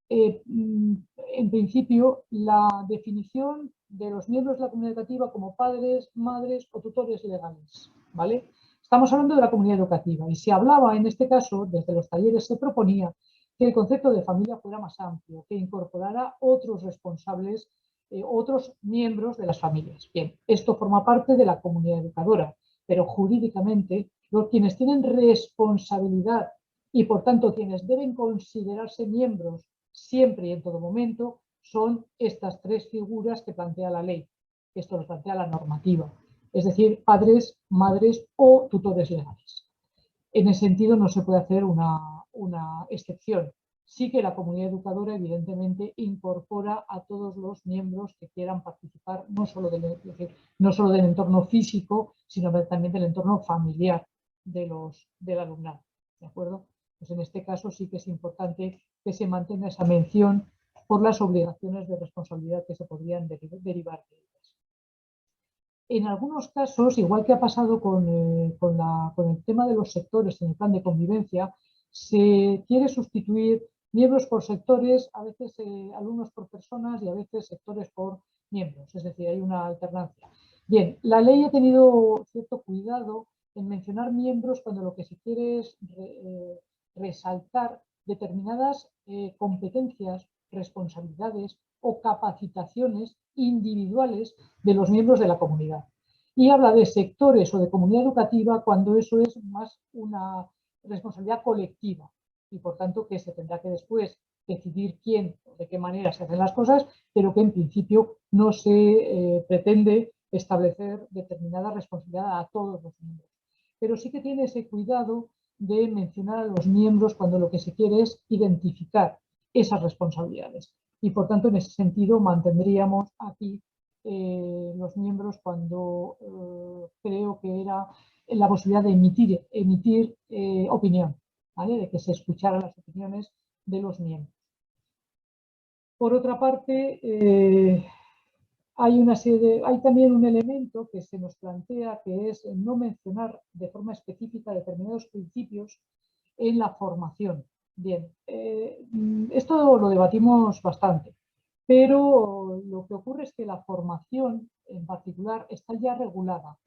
en principio, la definición de los miembros de la comunidad educativa como padres, madres o tutores legales, ¿vale? Estamos hablando de la comunidad educativa y se hablaba, en este caso, desde los talleres se proponía que el concepto de familia fuera más amplio, que incorporara otros responsables, otros miembros de las familias. Bien, esto forma parte de la comunidad educadora, pero jurídicamente quienes tienen responsabilidad y por tanto quienes deben considerarse miembros siempre y en todo momento son estas tres figuras que plantea la ley. Esto lo plantea la normativa, es decir, padres, madres o tutores legales. En ese sentido no se puede hacer una excepción. Sí que la comunidad educadora evidentemente incorpora a todos los miembros que quieran participar, no solo del entorno físico, sino también del entorno familiar del alumnado. ¿De acuerdo? Pues en este caso sí que es importante que se mantenga esa mención por las obligaciones de responsabilidad que se podrían derivar de ellas. En algunos casos, igual que ha pasado con el tema de los sectores en el plan de convivencia, se quiere sustituir miembros por sectores, a veces alumnos por personas y a veces sectores por miembros, es decir, hay una alternancia. Bien, la ley ha tenido cierto cuidado en mencionar miembros cuando lo que se quiere es resaltar determinadas competencias, responsabilidades o capacitaciones individuales de los miembros de la comunidad. Y habla de sectores o de comunidad educativa cuando eso es más una responsabilidad colectiva y por tanto que se tendrá que después decidir quién o de qué manera se hacen las cosas, pero que en principio no se pretende establecer determinada responsabilidad a todos los miembros. Pero sí que tiene ese cuidado de mencionar a los miembros cuando lo que se quiere es identificar esas responsabilidades. Y por tanto, en ese sentido, mantendríamos aquí los miembros cuando creo que era la posibilidad de emitir opinión, ¿vale? De que se escucharan las opiniones de los miembros. Por otra parte, hay también un elemento que se nos plantea, que es no mencionar de forma específica determinados principios en la formación. Bien, esto lo debatimos bastante, pero lo que ocurre es que la formación en particular está ya regulada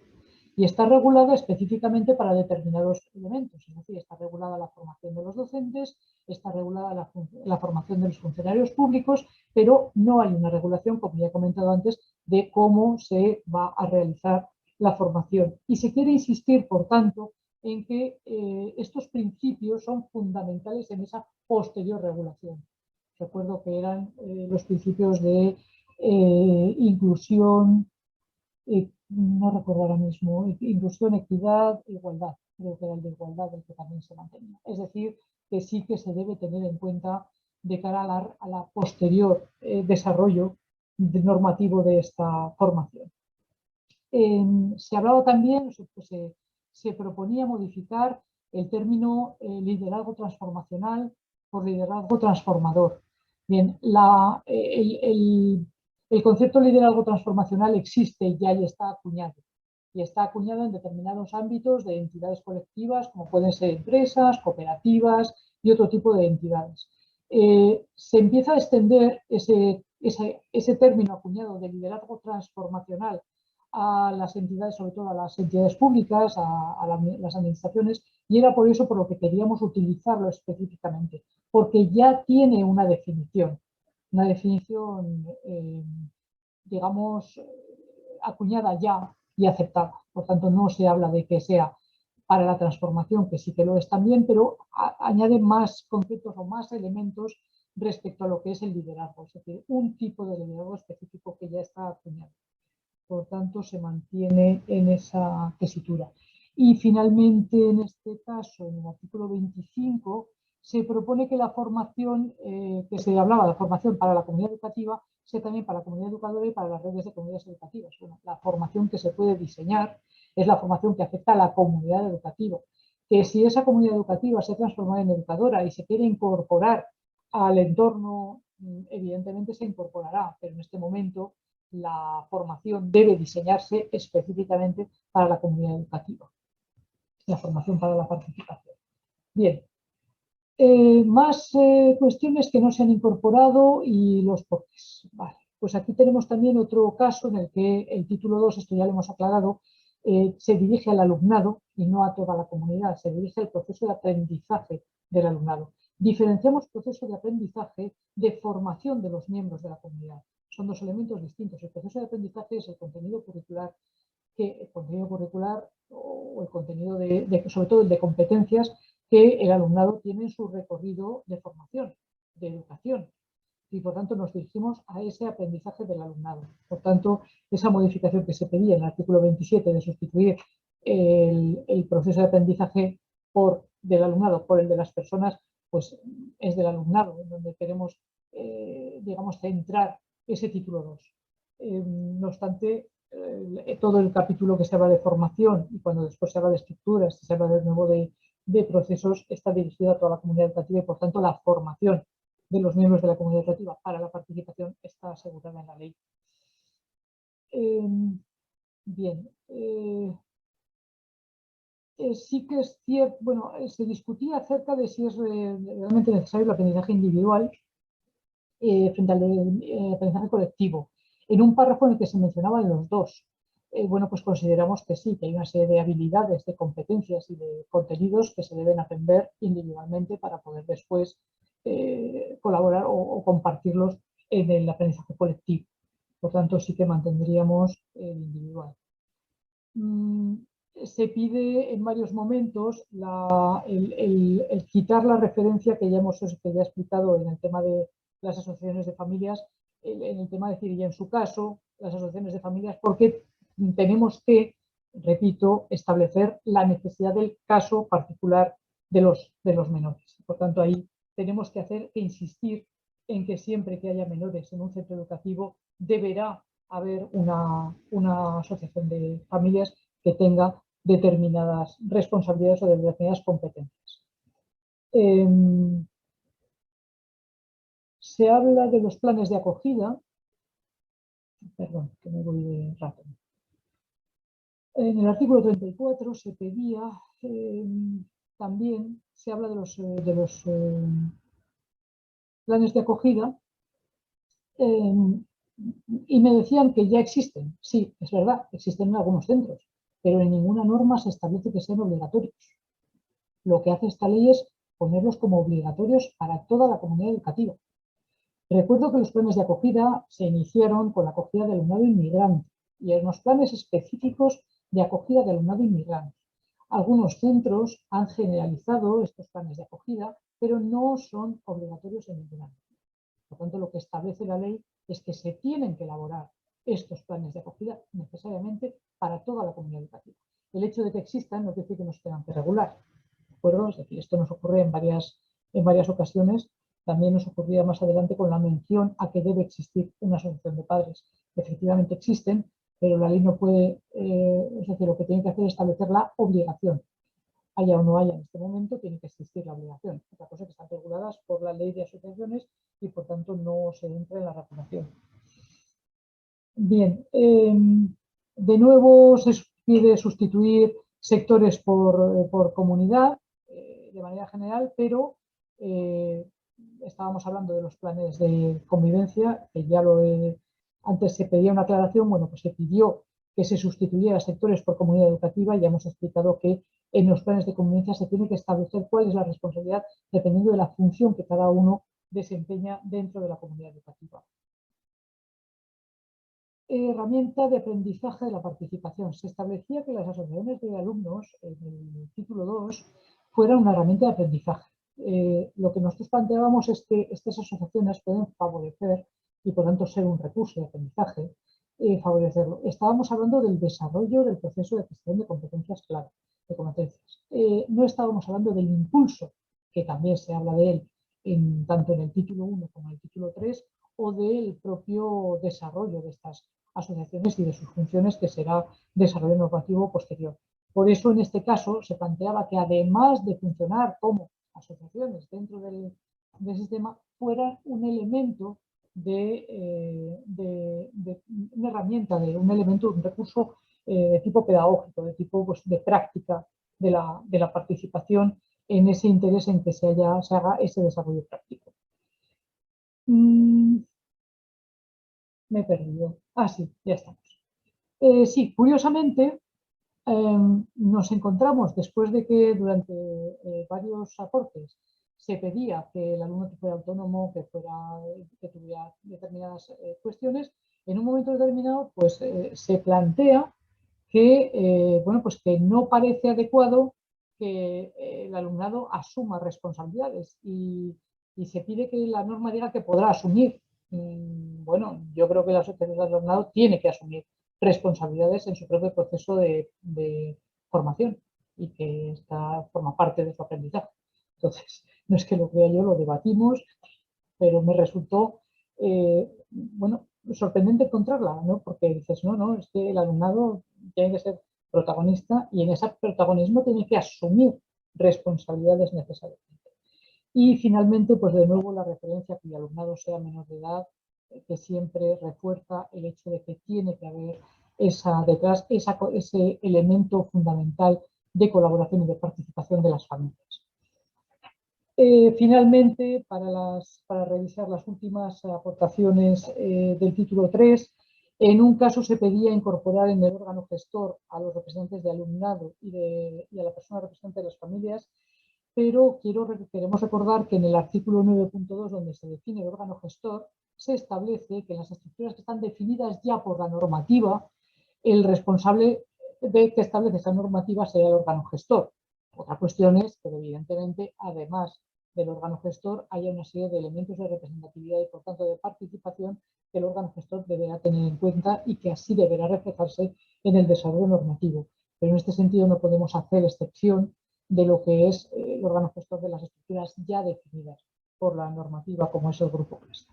y está regulada específicamente para determinados elementos, es decir, está regulada la formación de los docentes, está regulada la formación de los funcionarios públicos, pero no hay una regulación, como ya he comentado antes, de cómo se va a realizar la formación. Y se quiere insistir, por tanto, en que estos principios son fundamentales en esa posterior regulación. Recuerdo que eran los principios de inclusión, no recuerdo ahora mismo, inclusión, equidad, igualdad, creo que era el de igualdad el que también se mantenía. Es decir, que sí que se debe tener en cuenta de cara a la posterior desarrollo normativo de esta formación. Se hablaba también, se proponía modificar el término liderazgo transformacional por liderazgo transformador. Bien, el concepto de liderazgo transformacional existe ya y está acuñado. Y está acuñado en determinados ámbitos de entidades colectivas, como pueden ser empresas, cooperativas y otro tipo de entidades. Se empieza a extender ese término acuñado de liderazgo transformacional a las entidades, sobre todo a las entidades públicas, a las administraciones, y era por eso por lo que queríamos utilizarlo específicamente, porque ya tiene una definición, digamos, acuñada ya y aceptada. Por tanto, no se habla de que sea para la transformación, que sí que lo es también, pero añade más conceptos o más elementos respecto a lo que es el liderazgo, es decir, un tipo de liderazgo específico que ya está acuñado. Por tanto, se mantiene en esa tesitura. Y finalmente, en este caso, en el artículo 25, se propone que la formación, que se hablaba de formación para la comunidad educativa, sea también para la comunidad educadora y para las redes de comunidades educativas. Bueno, la formación que se puede diseñar es la formación que afecta a la comunidad educativa. Que si esa comunidad educativa se transforma en educadora y se quiere incorporar al entorno, evidentemente se incorporará, pero en este momento la formación debe diseñarse específicamente para la comunidad educativa. La formación para la participación. Bien. Más cuestiones que no se han incorporado y los porqués. Vale. Pues aquí tenemos también otro caso en el que el título 2, esto ya lo hemos aclarado, se dirige al alumnado y no a toda la comunidad, se dirige al proceso de aprendizaje del alumnado. Diferenciamos proceso de aprendizaje de formación de los miembros de la comunidad. Son dos elementos distintos. El proceso de aprendizaje es el contenido curricular, o el contenido sobre todo el de competencias que el alumnado tiene en su recorrido de formación, de educación. Y por tanto nos dirigimos a ese aprendizaje del alumnado. Por tanto, esa modificación que se pedía en el artículo 27 de sustituir el proceso de aprendizaje del alumnado por el de las personas, pues es del alumnado, en donde queremos, digamos, centrar ese título 2. No obstante, todo el capítulo que se habla de formación y cuando después se habla de estructuras, se habla de nuevo de procesos, está dirigido a toda la comunidad educativa y por tanto la formación de los miembros de la comunidad educativa para la participación está asegurada en la ley. Bien, sí que es cierto, bueno, se discutía acerca de si es realmente necesario el aprendizaje individual frente al aprendizaje colectivo. En un párrafo en el que se mencionaban los dos, bueno, pues consideramos que sí, que hay una serie de habilidades, de competencias y de contenidos que se deben aprender individualmente para poder después colaborar o compartirlos en el aprendizaje colectivo. Por tanto, sí que mantendríamos el individual. Se pide en varios momentos el quitar la referencia que ya he explicado en el tema de las asociaciones de familias, en el tema de decir, y en su caso, las asociaciones de familias, porque tenemos que, repito, establecer la necesidad del caso particular de los menores. Por tanto, ahí tenemos que insistir en que siempre que haya menores en un centro educativo deberá haber una asociación de familias que tenga determinadas responsabilidades o determinadas competencias. Se habla de los planes de acogida. Perdón, que me voy de rato. En el artículo 34 se pedía, también se habla de los planes de acogida y me decían que ya existen. Sí, es verdad, existen en algunos centros, pero en ninguna norma se establece que sean obligatorios. Lo que hace esta ley es ponerlos como obligatorios para toda la comunidad educativa. Recuerdo que los planes de acogida se iniciaron con la acogida del alumnado inmigrante y en los planes específicos de acogida del alumnado inmigrante. Algunos centros han generalizado estos planes de acogida, pero no son obligatorios en ningún ámbito. Por tanto, lo que establece la ley es que se tienen que elaborar estos planes de acogida necesariamente para toda la comunidad educativa. El hecho de que existan no quiere decir que nos tengan que regular. ¿De acuerdo? Es decir, esto nos ocurre en varias ocasiones. También nos ocurría más adelante con la mención a que debe existir una asociación de padres. Efectivamente existen, pero la ley no puede, es decir, lo que tiene que hacer es establecer la obligación. Haya o no haya en este momento, tiene que existir la obligación. Otra cosa que están reguladas por la ley de asociaciones y por tanto no se entra en la regulación. Bien, de nuevo se pide sustituir sectores por comunidad de manera general, pero estábamos hablando de los planes de convivencia, que ya antes se pedía una aclaración, bueno, pues se pidió que se sustituyera sectores por comunidad educativa y ya hemos explicado que en los planes de convivencia se tiene que establecer cuál es la responsabilidad dependiendo de la función que cada uno desempeña dentro de la comunidad educativa. Herramienta de aprendizaje de la participación. Se establecía que las asociaciones de alumnos, en el título 2, fueran una herramienta de aprendizaje. Lo que nosotros planteábamos es que estas asociaciones pueden favorecer y por tanto ser un recurso de aprendizaje, favorecerlo. Estábamos hablando del desarrollo del proceso de gestión de competencias clave, de competencias. No estábamos hablando del impulso, que también se habla de él tanto en el título 1 como en el título 3, o del propio desarrollo de estas asociaciones y de sus funciones, que será desarrollo normativo posterior. Por eso, en este caso, se planteaba que además de funcionar como asociaciones dentro del sistema, fueran un elemento una herramienta, de un elemento, un recurso de tipo pedagógico, de tipo pues, de práctica de la participación en ese interés en que se haga ese desarrollo práctico. Me he perdido. Ah, sí, ya estamos. Sí, curiosamente, nos encontramos después de que durante varios aportes se pedía que el alumno fuera autónomo, que tuviera determinadas cuestiones, en un momento determinado pues, se plantea que, bueno, pues que no parece adecuado que el alumnado asuma responsabilidades y se pide que la norma diga que podrá asumir. Bueno, yo creo que el alumnado tiene que asumir responsabilidades en su propio proceso de formación y que forma parte de su aprendizaje. Entonces, no es que lo crea yo, lo debatimos, pero me resultó, bueno, sorprendente encontrarla, ¿no? Porque dices, no, es que el alumnado tiene que ser protagonista y en ese protagonismo tiene que asumir responsabilidades necesariamente. Y finalmente, pues de nuevo la referencia a que el alumnado sea menor de edad, que siempre refuerza el hecho de que tiene que haber detrás ese elemento fundamental de colaboración y de participación de las familias. Finalmente, para revisar las últimas aportaciones del título 3, en un caso se pedía incorporar en el órgano gestor a los representantes de alumnado y a la persona representante de las familias, pero queremos recordar que en el artículo 9.2, donde se define el órgano gestor, se establece que en las estructuras que están definidas ya por la normativa, el responsable de que establece esa normativa será el órgano gestor. Otra cuestión es que, evidentemente, además del órgano gestor, haya una serie de elementos de representatividad y, por tanto, de participación que el órgano gestor deberá tener en cuenta y que así deberá reflejarse en el desarrollo normativo. Pero en este sentido no podemos hacer excepción de lo que es el órgano gestor de las estructuras ya definidas por la normativa, como es el grupo PRESTA.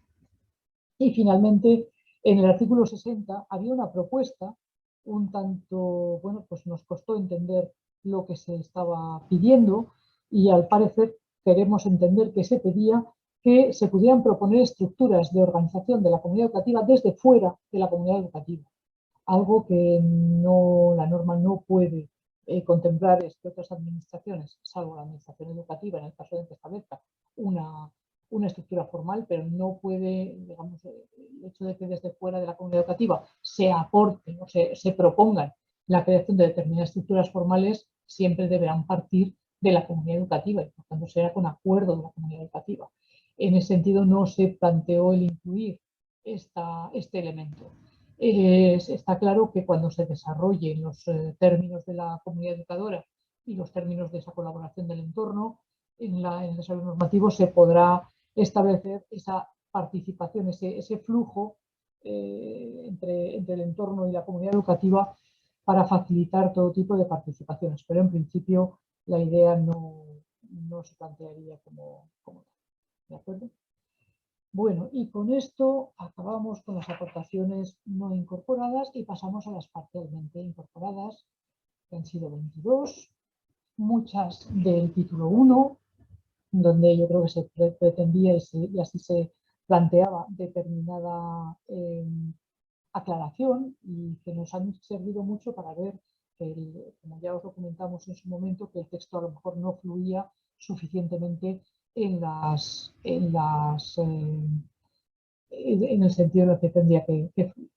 Y finalmente, en el artículo 60 había una propuesta un tanto, bueno, pues nos costó entender lo que se estaba pidiendo y al parecer queremos entender que se pedía que se pudieran proponer estructuras de organización de la comunidad educativa desde fuera de la comunidad educativa. Algo que la norma no puede contemplar es que otras administraciones, salvo la administración educativa, en el caso de que establezca una estructura formal, pero no puede, digamos, el hecho de que desde fuera de la comunidad educativa se aporte o se propongan la creación de determinadas estructuras formales, siempre deberán partir de la comunidad educativa y por tanto será con acuerdo de la comunidad educativa. En ese sentido no se planteó el incluir este elemento. Está claro que cuando se desarrollen los términos de la comunidad educadora y los términos de esa colaboración del entorno, en el desarrollo normativo se podrá establecer esa participación, ese flujo entre el entorno y la comunidad educativa para facilitar todo tipo de participaciones. Pero en principio la idea no se plantearía como tal. ¿De acuerdo? Bueno, y con esto acabamos con las aportaciones no incorporadas y pasamos a las parcialmente incorporadas, que han sido 22, muchas del título 1, donde yo creo que se pretendía y así se planteaba determinada aclaración y que nos han servido mucho para ver que, como ya os lo comentamos en su momento, que el texto a lo mejor no fluía suficientemente en el sentido en el que tendría que fluir.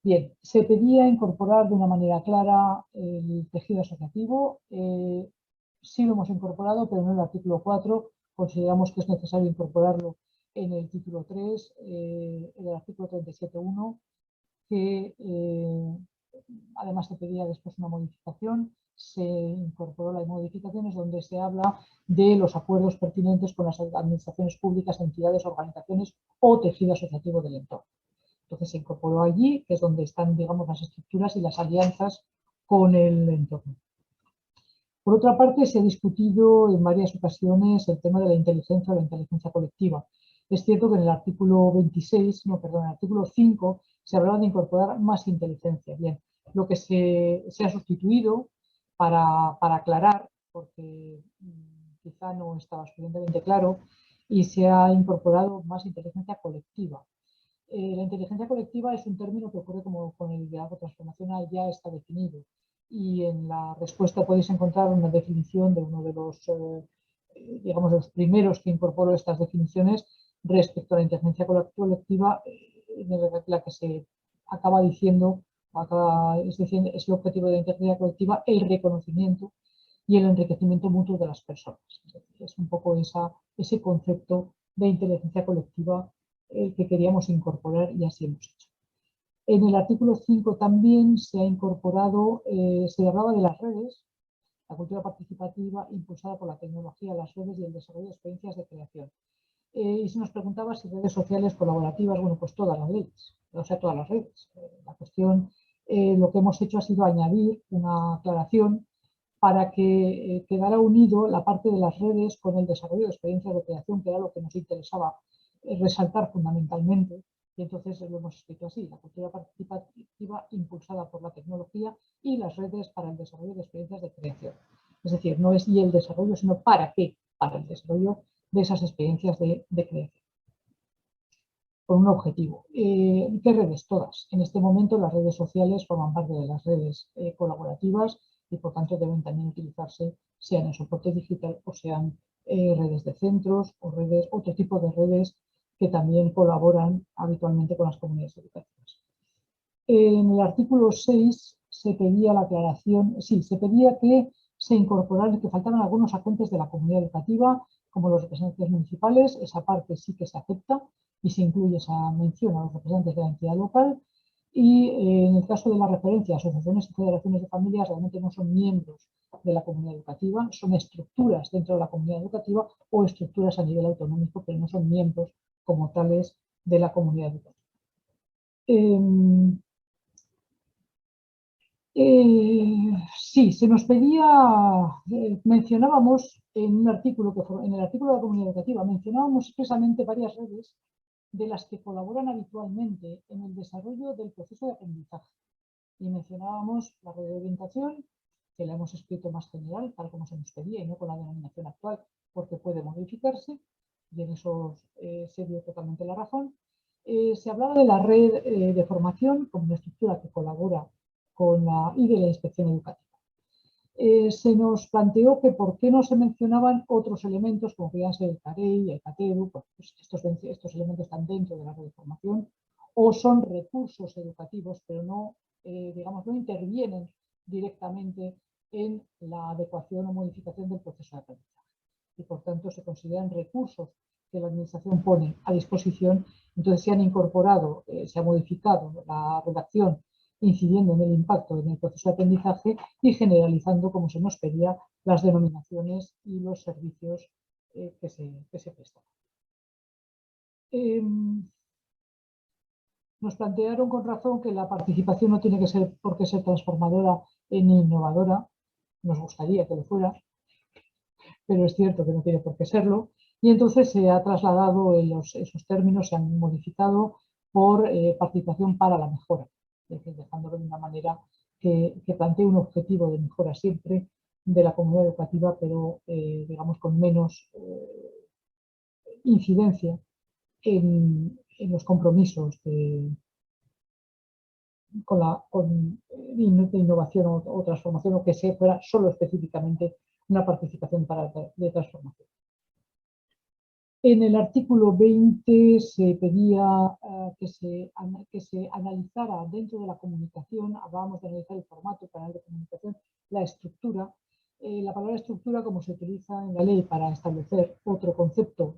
Bien, se pedía incorporar de una manera clara el tejido asociativo. Sí lo hemos incorporado, pero no en el artículo 4. Consideramos que es necesario incorporarlo en el título 3, en el artículo 37.1, que además se pedía después una modificación. Se incorporó la modificación, es donde se habla de los acuerdos pertinentes con las administraciones públicas, entidades, organizaciones o tejido asociativo del entorno. Entonces se incorporó allí, que es donde están, digamos, las estructuras y las alianzas con el entorno. Por otra parte, se ha discutido en varias ocasiones el tema de la inteligencia o la inteligencia colectiva. Es cierto que en el artículo 5 se hablaba de incorporar más inteligencia. Bien, lo que se ha sustituido para aclarar, porque quizá no estaba suficientemente claro, y se ha incorporado más inteligencia colectiva. La inteligencia colectiva es un término que ocurre como con el liderazgo transformacional, ya está definido. Y en la respuesta podéis encontrar una definición de uno de los, digamos, los primeros que incorporó estas definiciones respecto a la inteligencia colectiva, en la que se acaba diciendo, es el objetivo de la inteligencia colectiva, el reconocimiento y el enriquecimiento mutuo de las personas. Es un poco ese concepto de inteligencia colectiva que queríamos incorporar y así hemos hecho. En el artículo 5 también se ha incorporado, se hablaba de las redes, la cultura participativa impulsada por la tecnología, las redes y el desarrollo de experiencias de creación. Y se nos preguntaba si redes sociales colaborativas, bueno, pues todas las redes, o sea, todas las redes. La cuestión, lo que hemos hecho ha sido añadir una aclaración para que quedara unido la parte de las redes con el desarrollo de experiencias de creación, que era lo que nos interesaba resaltar fundamentalmente. Y entonces lo hemos escrito así: la cultura participativa impulsada por la tecnología y las redes para el desarrollo de experiencias de creación. Es decir, no es y el desarrollo, sino para qué, para el desarrollo de esas experiencias de creación. Con un objetivo. ¿Qué redes? Todas. En este momento las redes sociales forman parte de las redes colaborativas y por tanto deben también utilizarse, sean en soporte digital o sean redes de centros o redes, otro tipo de redes que también colaboran habitualmente con las comunidades educativas. En el artículo 6 se pedía la aclaración, sí, se pedía que se incorporaran, que faltaban algunos agentes de la comunidad educativa, como los representantes municipales. Esa parte sí que se acepta y se incluye esa mención a los representantes de la entidad local. Y en el caso de la referencia a asociaciones y federaciones de familias, realmente no son miembros de la comunidad educativa, son estructuras dentro de la comunidad educativa o estructuras a nivel autonómico, pero no son miembros como tales de la comunidad educativa. Sí, se nos pedía, mencionábamos en un artículo, en el artículo de la comunidad educativa, mencionábamos expresamente varias redes de las que colaboran habitualmente en el desarrollo del proceso de aprendizaje. Y mencionábamos la red de orientación, que la hemos escrito más general, tal como se nos pedía, y no con la denominación actual, porque puede modificarse, y en eso se dio totalmente la razón. Se hablaba de la red de formación como una estructura que colabora y de la inspección educativa. Se nos planteó que por qué no se mencionaban otros elementos, como podían ser el CAREI, el CATEDU, pues estos elementos están dentro de la red de formación, o son recursos educativos, pero no, digamos, no intervienen directamente en la adecuación o modificación del proceso de aprendizaje. Y por tanto se consideran recursos que la administración pone a disposición. Entonces se han incorporado, se ha modificado la redacción incidiendo en el impacto en el proceso de aprendizaje y generalizando, como se nos pedía, las denominaciones y los servicios que se prestan. Nos plantearon con razón que la participación no tiene que ser por qué ser transformadora ni innovadora. Nos gustaría que lo fuera, pero es cierto que no tiene por qué serlo. Y entonces se ha trasladado esos términos, se han modificado por participación para la mejora, es decir, dejándolo de una manera que plantee un objetivo de mejora siempre de la comunidad educativa, pero digamos con menos incidencia en los compromisos de innovación o transformación, o que fuera solo específicamente una participación de transformación. En el artículo 20 se pedía que se analizara dentro de la comunicación, hablábamos de analizar el formato, el canal de comunicación, la estructura. La palabra estructura, como se utiliza en la ley para establecer otro concepto,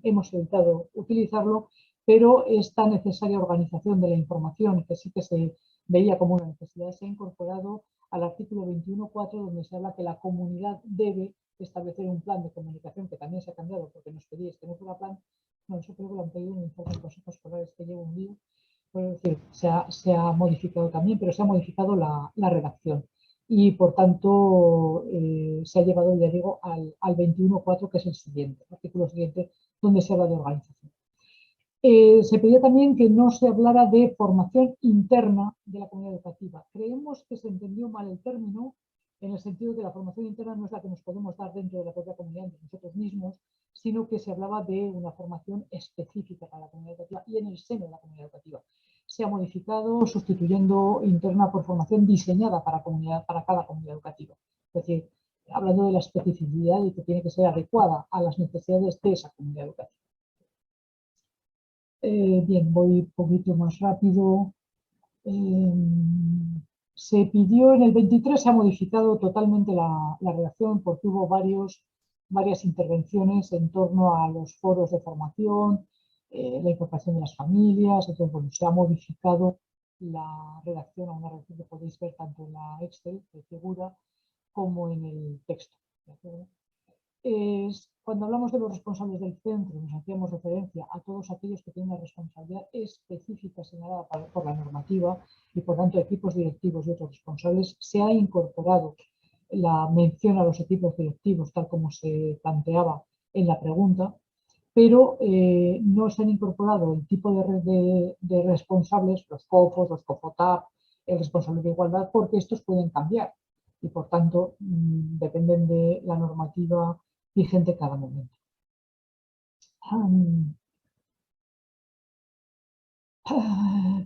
hemos evitado utilizarlo, pero esta necesaria organización de la información, que sí que se veía como una necesidad, se ha incorporado al artículo 21.4, donde se habla que la comunidad debe establecer un plan de comunicación, que también se ha cambiado porque nos pedíais que no fuera plan. No, eso creo que lo han pedido en el informe de consejos escolares, que llevo un lío. Es decir, se ha modificado también, pero se ha modificado la redacción. Y por tanto se ha llevado, ya digo, al 21.4, que es el siguiente, el artículo siguiente, donde se habla de organización. Se pedía también que no se hablara de formación interna de la comunidad educativa. Creemos que se entendió mal el término, en el sentido de que la formación interna no es la que nos podemos dar dentro de la propia comunidad, entre nosotros mismos, sino que se hablaba de una formación específica para la comunidad educativa y en el seno de la comunidad educativa. Se ha modificado sustituyendo interna por formación diseñada para cada comunidad educativa. Es decir, hablando de la especificidad y que tiene que ser adecuada a las necesidades de esa comunidad educativa. Bien, voy un poquito más rápido. Se pidió en el 23, se ha modificado totalmente la redacción porque hubo varias intervenciones en torno a los foros de formación, la incorporación de las familias. Entonces, bueno, se ha modificado la redacción a una redacción que podéis ver tanto en la Excel de figura como en el texto. ¿De acuerdo? Cuando hablamos de los responsables del centro, nos hacíamos referencia a todos aquellos que tienen una responsabilidad específica señalada por la normativa y, por tanto, equipos directivos y otros responsables. Se ha incorporado la mención a los equipos directivos, tal como se planteaba en la pregunta, pero no se han incorporado el tipo de responsables, los COFOS, los COFOTAP, el responsable de igualdad, porque estos pueden cambiar y, por tanto, dependen de la normativa vigente cada momento.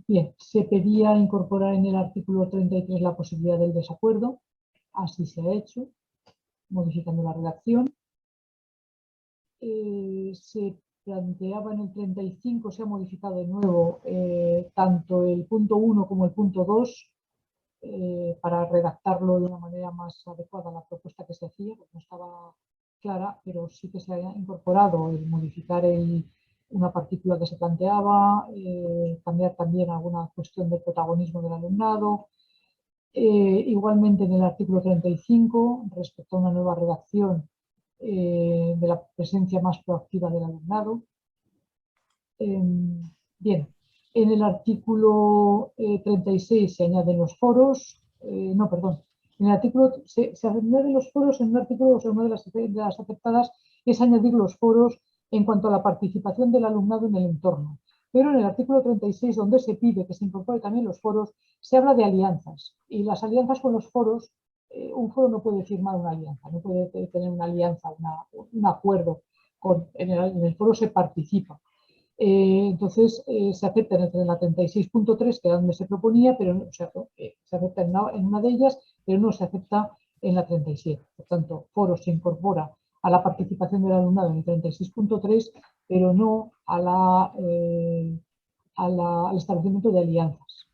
Bien, se pedía incorporar en el artículo 33 la posibilidad del desacuerdo. Así se ha hecho, modificando la redacción. Se planteaba en el 35, se ha modificado de nuevo tanto el punto 1 como el punto 2 para redactarlo de una manera más adecuada a la propuesta que se hacía, porque no estaba clara, pero sí que se ha incorporado el modificar una partícula que se planteaba, cambiar también alguna cuestión del protagonismo del alumnado. Igualmente en el artículo 35, respecto a una nueva redacción de la presencia más proactiva del alumnado. Bien, en el artículo 36 se añaden los foros, no, perdón, en el artículo se añaden los foros en un artículo, o sea, una de las aceptadas es añadir los foros en cuanto a la participación del alumnado en el entorno. Pero en el artículo 36, donde se pide que se incorpore también los foros, se habla de alianzas. Y las alianzas con los foros, un foro no puede firmar una alianza, no puede tener una alianza, un acuerdo. En el foro se participa. Entonces, se acepta en la 36.3, que era donde se proponía, pero se acepta en una de ellas, pero no se acepta en la 37. Por tanto, foro se incorpora a la participación del alumnado en el 36.3, pero no al establecimiento de alianzas.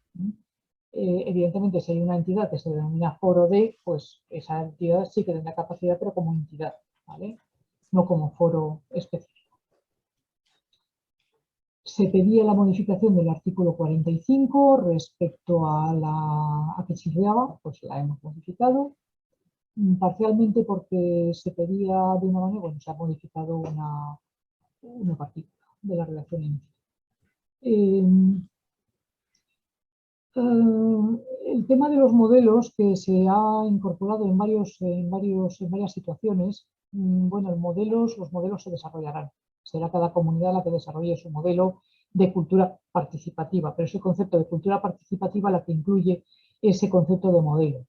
Evidentemente, si hay una entidad que se denomina foro D, pues esa entidad sí que tendrá capacidad, pero como entidad, ¿vale? No como foro específico. Se pedía la modificación del artículo 45 respecto a que chirriaba, pues la hemos modificado, parcialmente porque se pedía de una manera, bueno, se ha modificado una partícula de la redacción inicial. El tema de los modelos que se ha incorporado en varias situaciones, bueno, los modelos se desarrollarán. Será cada comunidad la que desarrolle su modelo de cultura participativa, pero ese concepto de cultura participativa la que incluye ese concepto de modelo,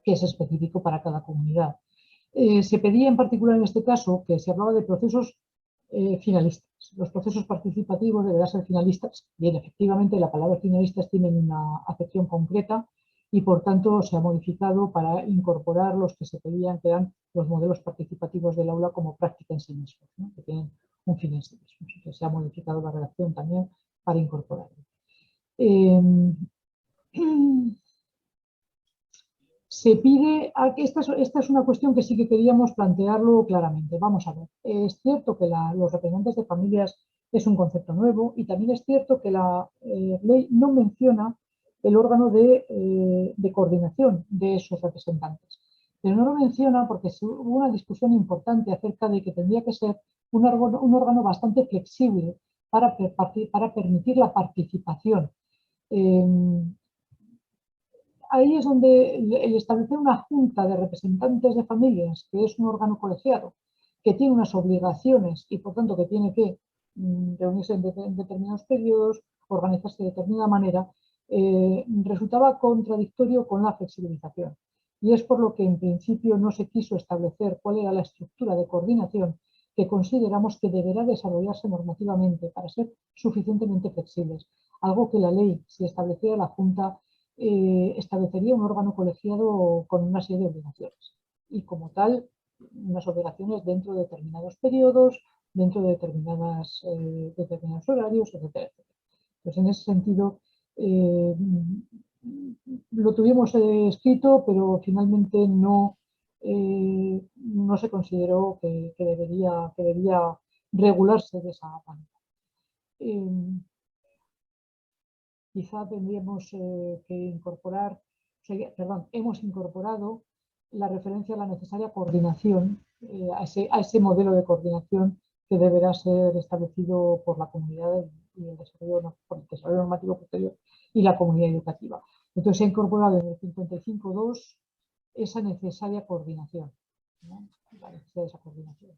que es específico para cada comunidad. Se pedía en particular en este caso que se hablaba de procesos finalistas. Los procesos participativos deberán ser finalistas. Bien, efectivamente, la palabra finalistas tiene una acepción concreta y, por tanto, se ha modificado para incorporar los que se pedían, que eran los modelos participativos del aula como práctica en sí mismos, ¿no? Que tienen un fin en sí mismos. Entonces, se ha modificado la redacción también para incorporarlo. Se pide, esta es una cuestión que sí que queríamos plantearlo claramente. Vamos a ver, es cierto que los representantes de familias es un concepto nuevo y también es cierto que la ley no menciona el órgano de coordinación de esos representantes. Pero no lo menciona porque hubo una discusión importante acerca de que tendría que ser un órgano bastante flexible para permitir la participación. Ahí es donde el establecer una junta de representantes de familias, que es un órgano colegiado, que tiene unas obligaciones y por tanto que tiene que reunirse en determinados periodos, organizarse de determinada manera, resultaba contradictorio con la flexibilización. Y es por lo que en principio no se quiso establecer cuál era la estructura de coordinación que consideramos que deberá desarrollarse normativamente para ser suficientemente flexibles, algo que la ley, si estableciera la Junta, establecería un órgano colegiado con una serie de obligaciones y como tal unas obligaciones dentro de determinados periodos, dentro de determinados horarios, etcétera, etcétera. Pues en ese sentido lo tuvimos escrito, pero finalmente no se consideró que debía regularse de esa manera. Quizá tendríamos que incorporar, hemos incorporado la referencia a la necesaria coordinación, a ese modelo de coordinación que deberá ser establecido por la comunidad y el desarrollo normativo posterior y la comunidad educativa. Entonces se ha incorporado en el 55.2 esa necesaria coordinación, ¿no? La necesidad de esa coordinación.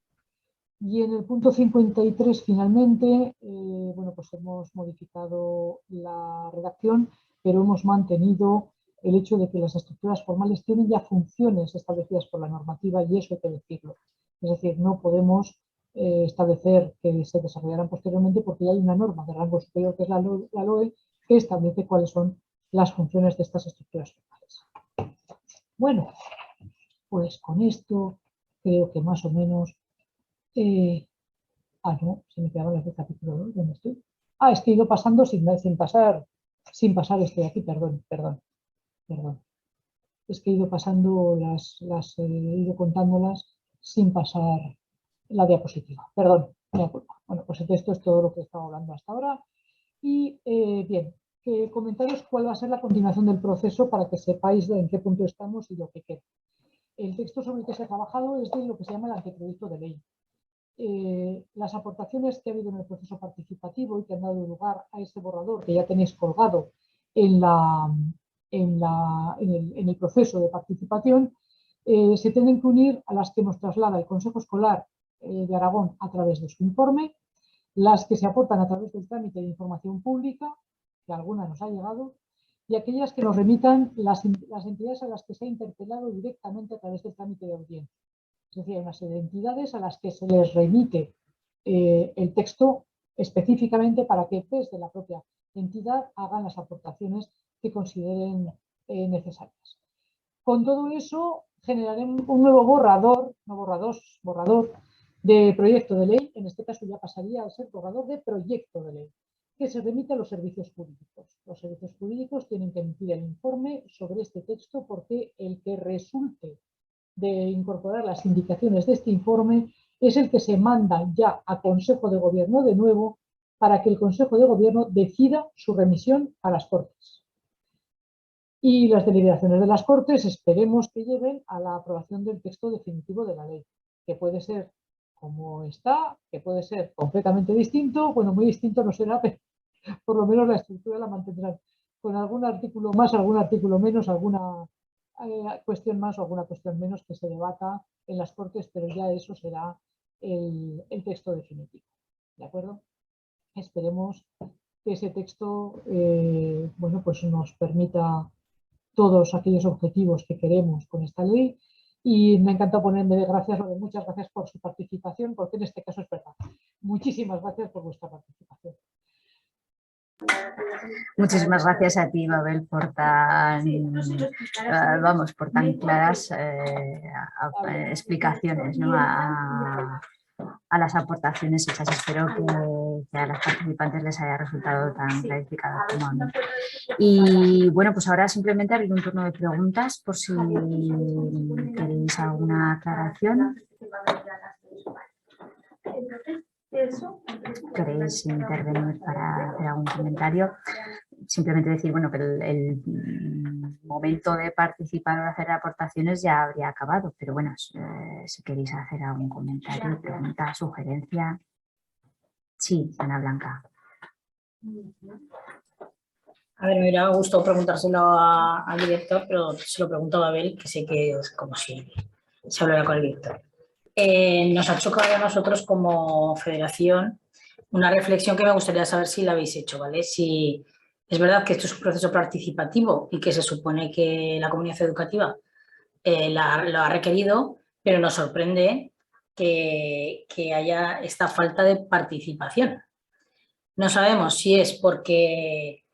Y en el punto 53 finalmente, bueno, pues hemos modificado la redacción, pero hemos mantenido el hecho de que las estructuras formales tienen ya funciones establecidas por la normativa y eso hay que decirlo. Es decir, no podemos establecer que se desarrollarán posteriormente porque ya hay una norma de rango superior que es la LOE que establece cuáles son las funciones de estas estructuras formales. Bueno, pues con esto creo que más o menos... no, se me quedaban las del capítulo 2, ¿dónde estoy? Es que he ido pasando sin pasar esto de aquí, perdón. Es que he ido pasando he ido contándolas sin pasar la diapositiva, perdón, me da culpa. Bueno, pues esto es todo lo que he estado hablando hasta ahora. Y bien, comentaros cuál va a ser la continuación del proceso para que sepáis en qué punto estamos y lo que queda. El texto sobre el que se ha trabajado es de lo que se llama el anteproyecto de ley. Las aportaciones que ha habido en el proceso participativo y que han dado lugar a ese borrador que ya tenéis colgado en el proceso de participación se tienen que unir a las que nos traslada el Consejo Escolar de Aragón a través de su informe, las que se aportan a través del trámite de información pública, que alguna nos ha llegado, y aquellas que nos remitan las entidades a las que se ha interpelado directamente a través del trámite de audiencia. Es decir, hay una serie de entidades a las que se les remite el texto específicamente para que desde la propia entidad hagan las aportaciones que consideren necesarias. Con todo eso generaremos un nuevo borrador de proyecto de ley, en este caso ya pasaría a ser borrador de proyecto de ley, que se remite a los servicios jurídicos. Los servicios jurídicos tienen que emitir el informe sobre este texto porque el que resulte de incorporar las indicaciones de este informe es el que se manda ya a Consejo de Gobierno de nuevo para que el Consejo de Gobierno decida su remisión a las Cortes. Y las deliberaciones de las Cortes esperemos que lleven a la aprobación del texto definitivo de la ley, que puede ser como está, que puede ser completamente distinto, bueno, muy distinto no será, pero por lo menos la estructura la mantendrán, con algún artículo más, algún artículo menos, alguna cuestión más o alguna cuestión menos que se debata en las Cortes, pero ya eso será el texto definitivo. ¿De acuerdo? Esperemos que ese texto bueno, pues nos permita todos aquellos objetivos que queremos con esta ley y me encanta ponerme de gracias, muchas gracias por su participación, porque en este caso es verdad. Muchísimas gracias por vuestra participación. Muchísimas gracias a ti, Babel, por tan, por tan claras explicaciones, ¿no? a las aportaciones hechas. Espero que a las participantes les haya resultado tan clarificado como a mí. Y bueno, pues ahora simplemente abrir un turno de preguntas por si queréis alguna aclaración. ¿Queréis intervenir para hacer algún comentario? Simplemente decir, bueno, que el momento de participar o de hacer aportaciones ya habría acabado, pero bueno, si queréis hacer algún comentario, pregunta, sugerencia. Sí, Ana Blanca. A ver, me hubiera gustado preguntárselo al director, pero se lo pregunto a Babel, que sé que es como si se hablara con el director. Nos ha chocado a nosotros como federación una reflexión que me gustaría saber si la habéis hecho, ¿vale? Si es verdad que esto es un proceso participativo y que se supone que la comunidad educativa lo ha requerido, pero nos sorprende que haya esta falta de participación. No sabemos si es porque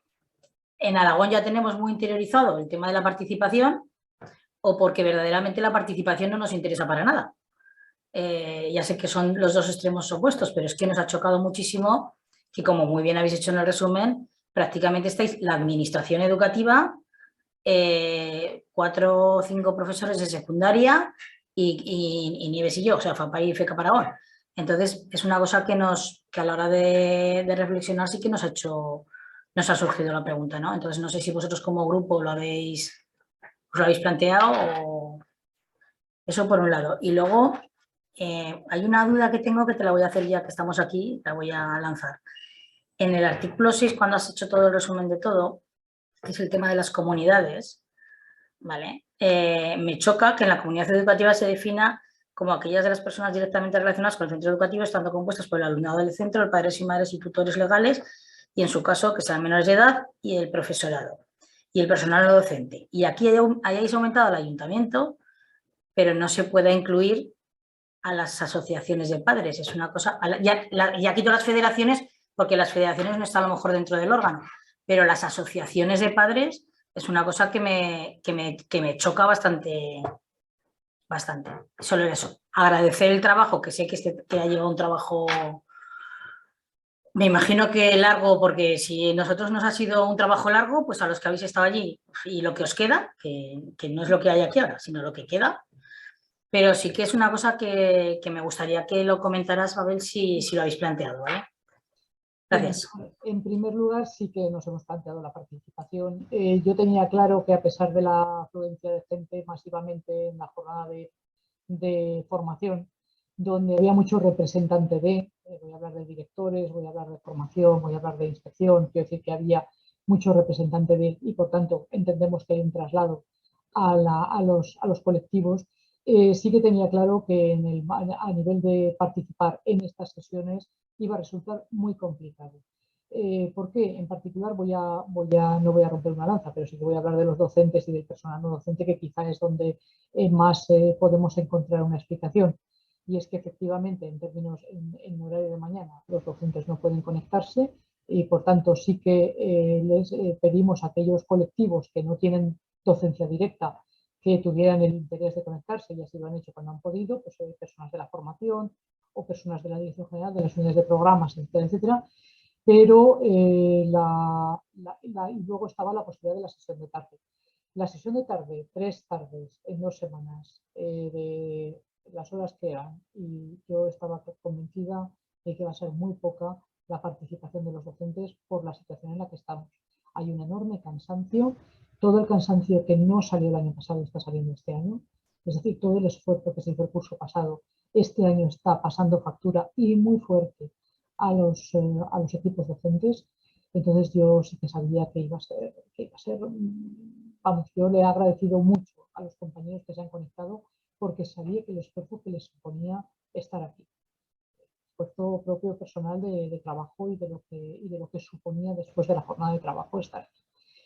en Aragón ya tenemos muy interiorizado el tema de la participación o porque verdaderamente la participación no nos interesa para nada. Ya sé que son los dos extremos opuestos, pero es que nos ha chocado muchísimo que, como muy bien habéis hecho en el resumen, prácticamente estáis la administración educativa, 4 o 5 profesores de secundaria y Nieves y yo, o sea, FAPAI y FECA Aragón. Entonces, es una cosa que a la hora de reflexionar sí que nos ha surgido la pregunta, ¿no? Entonces, no sé si vosotros como grupo os lo habéis planteado o... Eso por un lado. Y luego, hay una duda que tengo que te la voy a hacer ya que estamos aquí, la voy a lanzar. En el artículo 6, cuando has hecho todo el resumen de todo, que es el tema de las comunidades, ¿vale? Me choca que en la comunidad educativa se defina como aquellas de las personas directamente relacionadas con el centro educativo, estando compuestas por el alumnado del centro, los padres y madres y tutores legales, y en su caso que sean menores de edad, y el profesorado, y el personal no docente. Y aquí hayáis aumentado el ayuntamiento, pero no se puede incluir a las asociaciones de padres. Es una cosa... Ya quito las federaciones porque las federaciones no están a lo mejor dentro del órgano, pero las asociaciones de padres es una cosa que me choca bastante. Solo eso. Agradecer el trabajo, que sé que ha llevado un trabajo, me imagino que largo, porque si nosotros nos ha sido un trabajo largo, pues a los que habéis estado allí y lo que os queda, que no es lo que hay aquí ahora, sino lo que queda. Pero sí que es una cosa que me gustaría que lo comentaras, Babel, si lo habéis planteado, ¿vale? Gracias. En primer lugar, sí que nos hemos planteado la participación. Yo tenía claro que a pesar de la afluencia de gente masivamente en la jornada de formación, donde había mucho representante voy a hablar de directores, voy a hablar de formación, voy a hablar de inspección, quiero decir que había mucho representante y por tanto entendemos que hay un traslado a los colectivos. Sí que tenía claro que a nivel de participar en estas sesiones iba a resultar muy complicado. ¿Por qué? En particular no voy a romper una lanza, pero sí que voy a hablar de los docentes y del personal no docente, que quizá es donde más podemos encontrar una explicación. Y es que efectivamente, en términos en horario de mañana, los docentes no pueden conectarse y por tanto sí que les pedimos a aquellos colectivos que no tienen docencia directa que tuvieran el interés de conectarse, y así lo han hecho cuando han podido, pues personas de la formación o personas de la Dirección General, de las unidades de programas, etcétera, etcétera. Pero y luego estaba la posibilidad de la sesión de tarde. La sesión de tarde, 3 tardes en 2 semanas, de las horas que eran, y yo estaba convencida de que va a ser muy poca la participación de los docentes por la situación en la que estamos. Hay un enorme cansancio, todo el cansancio que no salió el año pasado está saliendo este año, es decir, todo el esfuerzo que se hizo el curso pasado, este año está pasando factura y muy fuerte a los equipos docentes. Entonces yo sí que sabía que iba a ser, vamos, yo le he agradecido mucho a los compañeros que se han conectado porque sabía que el esfuerzo que les suponía estar aquí, esfuerzo propio personal de trabajo y de lo que suponía después de la jornada de trabajo estar aquí.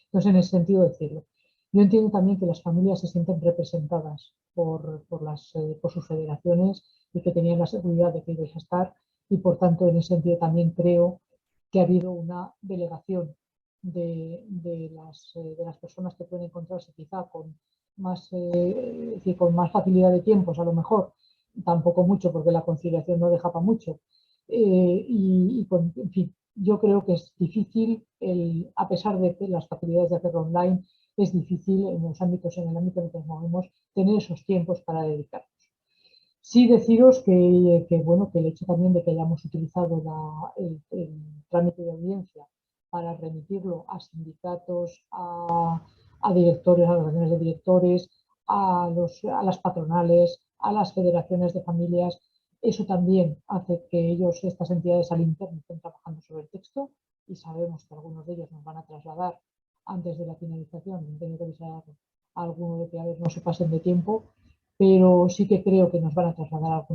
Entonces, en ese sentido decirlo. Yo entiendo también que las familias se sienten representadas por sus federaciones y que tenían la seguridad de que ibais a estar, y por tanto en ese sentido también creo que ha habido una delegación de las personas que pueden encontrarse quizá con más facilidad de tiempos, a lo mejor, tampoco mucho porque la conciliación no deja para mucho, en fin, yo creo que es difícil, a pesar de que las facilidades de hacerlo online, es difícil en el ámbito en el que nos movemos tener esos tiempos para dedicarnos. Sí deciros que el hecho también de que hayamos utilizado el trámite de audiencia para remitirlo a sindicatos, a directores, a organizaciones de directores, a las patronales, a las federaciones de familias, eso también hace que estas entidades al interno estén trabajando sobre el texto, y sabemos que algunos de ellos nos van a trasladar antes de la finalización, tengo que avisar a alguno de que a ver no se pasen de tiempo, pero sí que creo que nos van a trasladar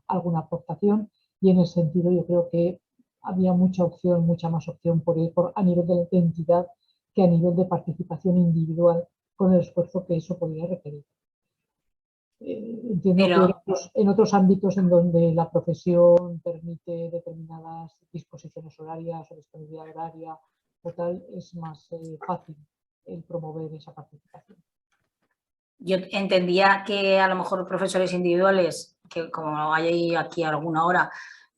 alguna aportación, y en ese sentido yo creo que había mucha más opción por ir a nivel de entidad que a nivel de participación individual con el esfuerzo que eso podía requerir. Entiendo que en otros ámbitos en donde la profesión permite determinadas disposiciones horarias o disponibilidad horaria o tal, es más fácil el promover esa participación. Yo entendía que a lo mejor profesores individuales, que como hay aquí alguna hora,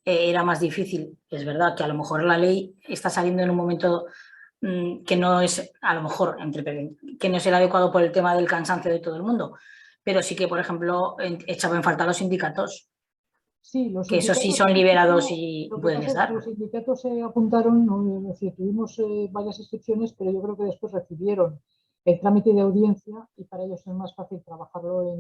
era más difícil. Es verdad que a lo mejor la ley está saliendo en un momento que no es, a lo mejor, que no es el adecuado por el tema del cansancio de todo el mundo, pero sí que, por ejemplo, echaba en falta los sindicatos. Sí, los que sindicatos, esos sí son liberados y lo que pueden pasa es estar. que los sindicatos se apuntaron, es decir, tuvimos varias inscripciones, pero yo creo que después recibieron el trámite de audiencia y para ellos es más fácil trabajarlo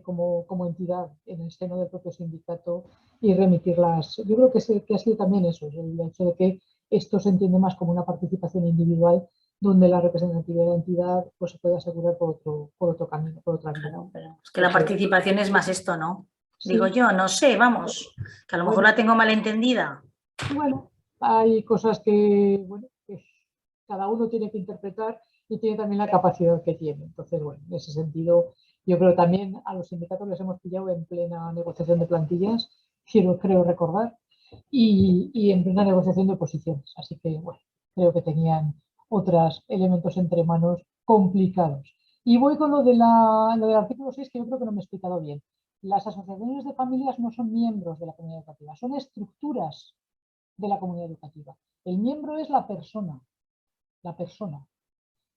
como entidad en el seno del propio sindicato y remitirlas. Yo creo que ha sido también eso, el hecho de que esto se entiende más como una participación individual donde la representatividad de la entidad pues, se puede asegurar por otro camino, por otra vía. Claro, pero es que la participación es más esto, ¿no? Sí. Digo yo, no sé, vamos, que a lo mejor la tengo malentendida. Bueno, hay cosas que cada uno tiene que interpretar y tiene también la capacidad que tiene. Entonces, bueno, en ese sentido, yo creo también a los sindicatos les hemos pillado en plena negociación de plantillas, creo recordar, y en plena negociación de posiciones. Así que, bueno, creo que tenían otros elementos entre manos complicados. Y voy con lo del artículo 6, que yo creo que no me he explicado bien. Las asociaciones de familias no son miembros de la comunidad educativa, son estructuras de la comunidad educativa. El miembro es la persona, la persona.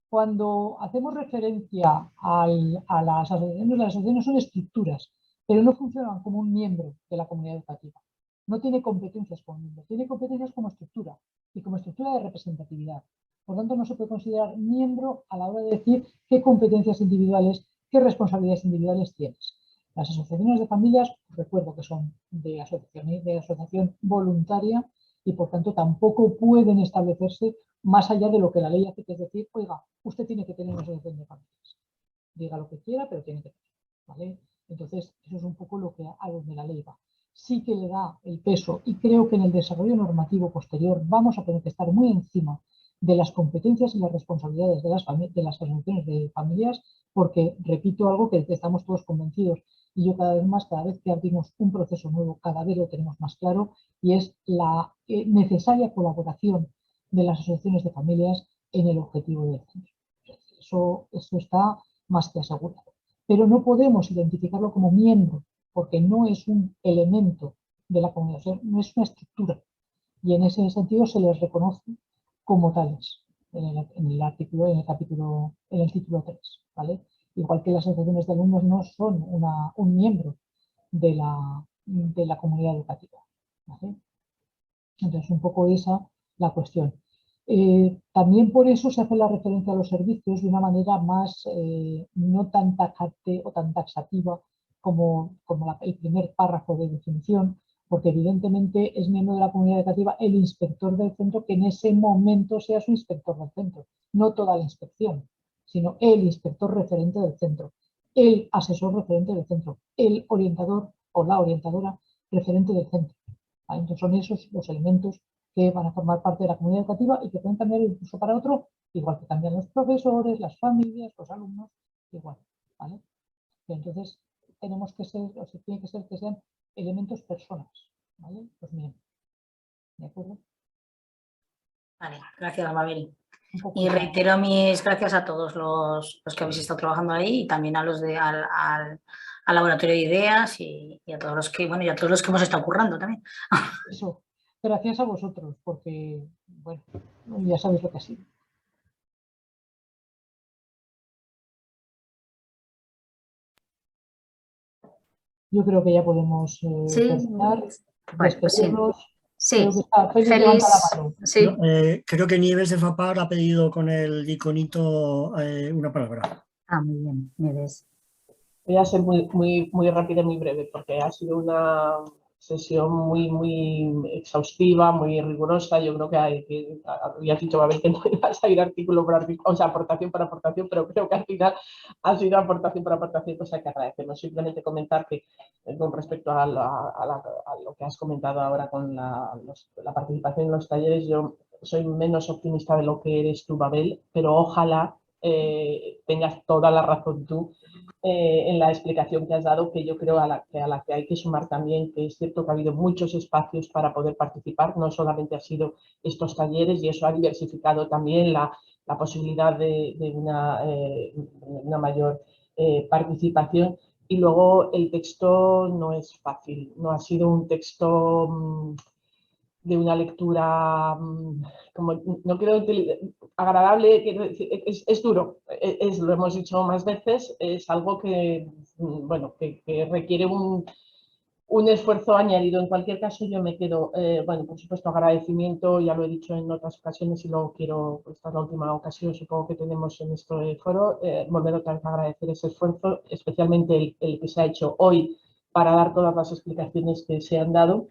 Cuando hacemos referencia a las asociaciones son estructuras, pero no funcionan como un miembro de la comunidad educativa. No tiene competencias como miembro, tiene competencias como estructura y como estructura de representatividad. Por tanto, no se puede considerar miembro a la hora de decir qué competencias individuales, qué responsabilidades individuales tienes. Las asociaciones de familias, recuerdo que son de asociación voluntaria y por tanto tampoco pueden establecerse más allá de lo que la ley hace, que es decir, oiga, usted tiene que tener una asociación de familias. Diga lo que quiera, pero tiene que tener, ¿vale? Entonces, eso es un poco a donde la ley va. Sí que le da el peso y creo que en el desarrollo normativo posterior vamos a tener que estar muy encima de las competencias y las responsabilidades de las asociaciones de familias, porque repito algo que estamos todos convencidos y yo cada vez que abrimos un proceso nuevo, cada vez lo tenemos más claro y es la necesaria colaboración de las asociaciones de familias en el objetivo del centro. Eso está más que asegurado. Pero no podemos identificarlo como miembro, porque no es un elemento de la comunidad, no es una estructura. Y en ese sentido se les reconoce como tales en el título 3, ¿vale? Igual que las asociaciones de alumnos no son un miembro de la comunidad educativa, ¿vale? Entonces, un poco esa la cuestión. También por eso se hace la referencia a los servicios de una manera más, no tan tajante o tan taxativa como el primer párrafo de definición, porque evidentemente es miembro de la comunidad educativa el inspector del centro que en ese momento sea su inspector del centro, no toda la inspección, sino el inspector referente del centro, el asesor referente del centro, el orientador o la orientadora referente del centro. Entonces son esos los elementos que van a formar parte de la comunidad educativa y que pueden cambiar de un curso para otro, igual que cambian los profesores, las familias, los alumnos, igual, ¿vale? Entonces tenemos que ser, o sea, tiene que ser que sean elementos personas, ¿vale? Los miembros, ¿de acuerdo? Vale, gracias, Mabel. Y reitero mis gracias a todos los que habéis estado trabajando ahí y también a los al laboratorio de ideas y a todos los que, bueno, y a todos los que hemos estado currando también. Eso, gracias a vosotros, porque, bueno, ya sabéis lo que ha sido. Yo creo que ya podemos terminar, despedirnos. Sí, creo que está feliz. Levanta la mano. Sí. No, creo que Nieves de FAPAR ha pedido con el iconito una palabra. Ah, muy bien, Nieves. Voy a ser muy rápida y muy breve, porque ha sido una sesión muy exhaustiva, muy rigurosa. Yo creo que habías dicho, Babel, que no ibas a ir artículo por artículo, o sea, aportación por aportación, pero creo que al final ha sido aportación por aportación, cosa que agradecemos. Simplemente comentar que con respecto a lo que has comentado ahora con la participación en los talleres, yo soy menos optimista de lo que eres tú, Babel, pero ojalá tengas toda la razón tú en la explicación que has dado, que yo creo a la que hay que sumar también, que es cierto que ha habido muchos espacios para poder participar, no solamente ha sido estos talleres, y eso ha diversificado también la posibilidad de una mayor participación. Y luego el texto no es fácil, no ha sido un texto de una lectura, como no quiero utilizar, agradable, quiero decir, es duro, lo hemos dicho más veces, es algo que, bueno, que requiere un esfuerzo añadido. En cualquier caso, yo me quedo, bueno, por supuesto, agradecimiento, ya lo he dicho en otras ocasiones y luego quiero, esta es la última ocasión, supongo que tenemos en este foro, volver otra vez a agradecer ese esfuerzo, especialmente el que se ha hecho hoy para dar todas las explicaciones que se han dado.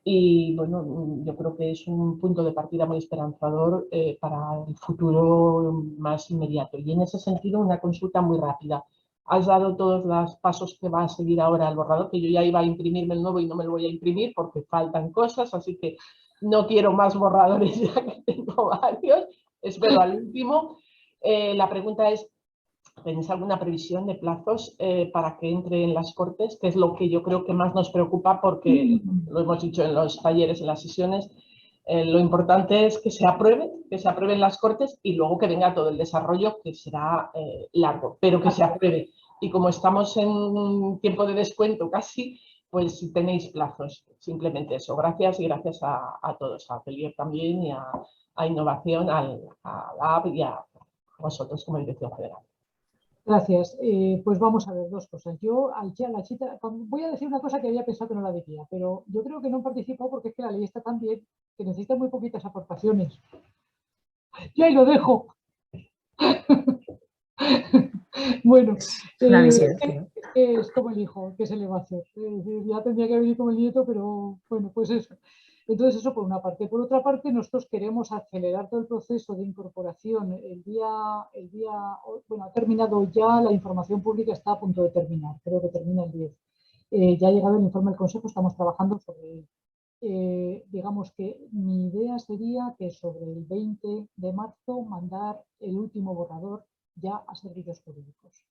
Y bueno, yo creo que es un punto de partida muy esperanzador para el futuro más inmediato. Y en ese sentido, una consulta muy rápida. Has dado todos los pasos que va a seguir ahora el borrador, que yo ya iba a imprimirme el nuevo y no me lo voy a imprimir porque faltan cosas, así que no quiero más borradores ya que tengo varios. Espero al último. La pregunta es, ¿tenéis alguna previsión de plazos para que entre en las Cortes? Que es lo que yo creo que más nos preocupa, porque lo hemos dicho en los talleres, en las sesiones, lo importante es que se aprueben las Cortes y luego que venga todo el desarrollo, que será largo, pero que se apruebe. Y como estamos en un tiempo de descuento casi, pues si tenéis plazos, simplemente eso. Gracias, y gracias a todos, a Atelier también, y a Innovación, a Lab y a vosotros como Dirección General. Gracias. Pues vamos a ver dos cosas. Yo, la Chita, voy a decir una cosa que había pensado que no la diría, pero yo creo que no participó porque es que la ley está tan bien que necesita muy poquitas aportaciones. Y ahí lo dejo. Bueno, es como el hijo, ¿qué se le va a hacer? Ya tendría que venir como el nieto, pero bueno, pues eso. Entonces, eso por una parte. Por otra parte, nosotros queremos acelerar todo el proceso de incorporación. Bueno, ha terminado ya, la información pública está a punto de terminar, creo que termina el 10. Ya ha llegado el informe del Consejo, estamos trabajando sobre él. Digamos que mi idea sería que sobre el 20 de marzo mandar el último borrador ya a servicios jurídicos,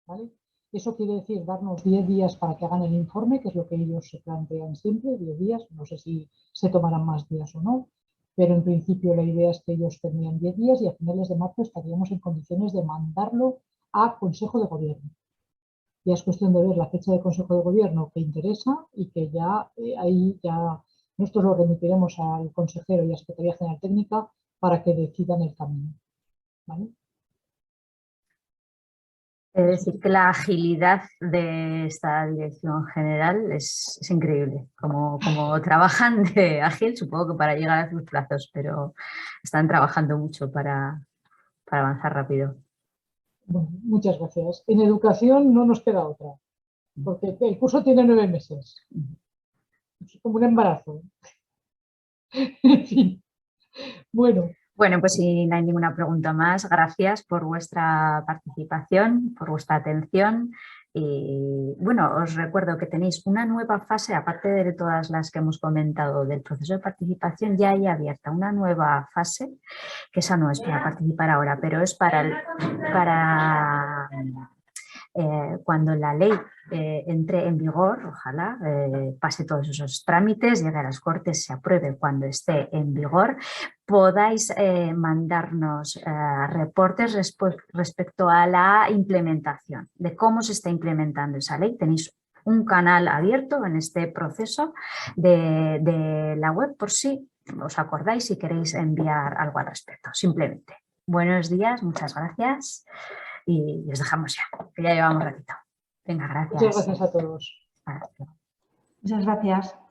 ¿vale? Eso quiere decir darnos 10 días para que hagan el informe, que es lo que ellos se plantean siempre, 10 días, no sé si se tomarán más días o no, pero en principio la idea es que ellos tendrían 10 días y a finales de marzo estaríamos en condiciones de mandarlo a Consejo de Gobierno. Ya es cuestión de ver la fecha de Consejo de Gobierno que interesa y que ya ahí ya nosotros lo remitiremos al consejero y a la Secretaría General Técnica para que decidan el camino, ¿vale? Es decir, que la agilidad de esta dirección general es increíble. Como trabajan de ágil, supongo que para llegar a sus plazos, pero están trabajando mucho para avanzar rápido. Bueno, muchas gracias. En educación no nos queda otra, porque el curso tiene 9 meses. Es como un embarazo. En fin, bueno. Bueno, pues si no hay ninguna pregunta más, gracias por vuestra participación, por vuestra atención. Y bueno, os recuerdo que tenéis una nueva fase, aparte de todas las que hemos comentado del proceso de participación, ya hay abierta una nueva fase, que esa no es para participar ahora, pero es para cuando la ley entre en vigor, ojalá pase todos esos trámites, llegue a las Cortes, se apruebe cuando esté en vigor, podáis mandarnos reportes respecto a la implementación, de cómo se está implementando esa ley. Tenéis un canal abierto en este proceso de la web por si os acordáis y queréis enviar algo al respecto, simplemente. Buenos días, muchas gracias. Y os dejamos ya, que ya llevamos ratito. Venga, gracias. Muchas gracias a todos. Gracias. Muchas gracias.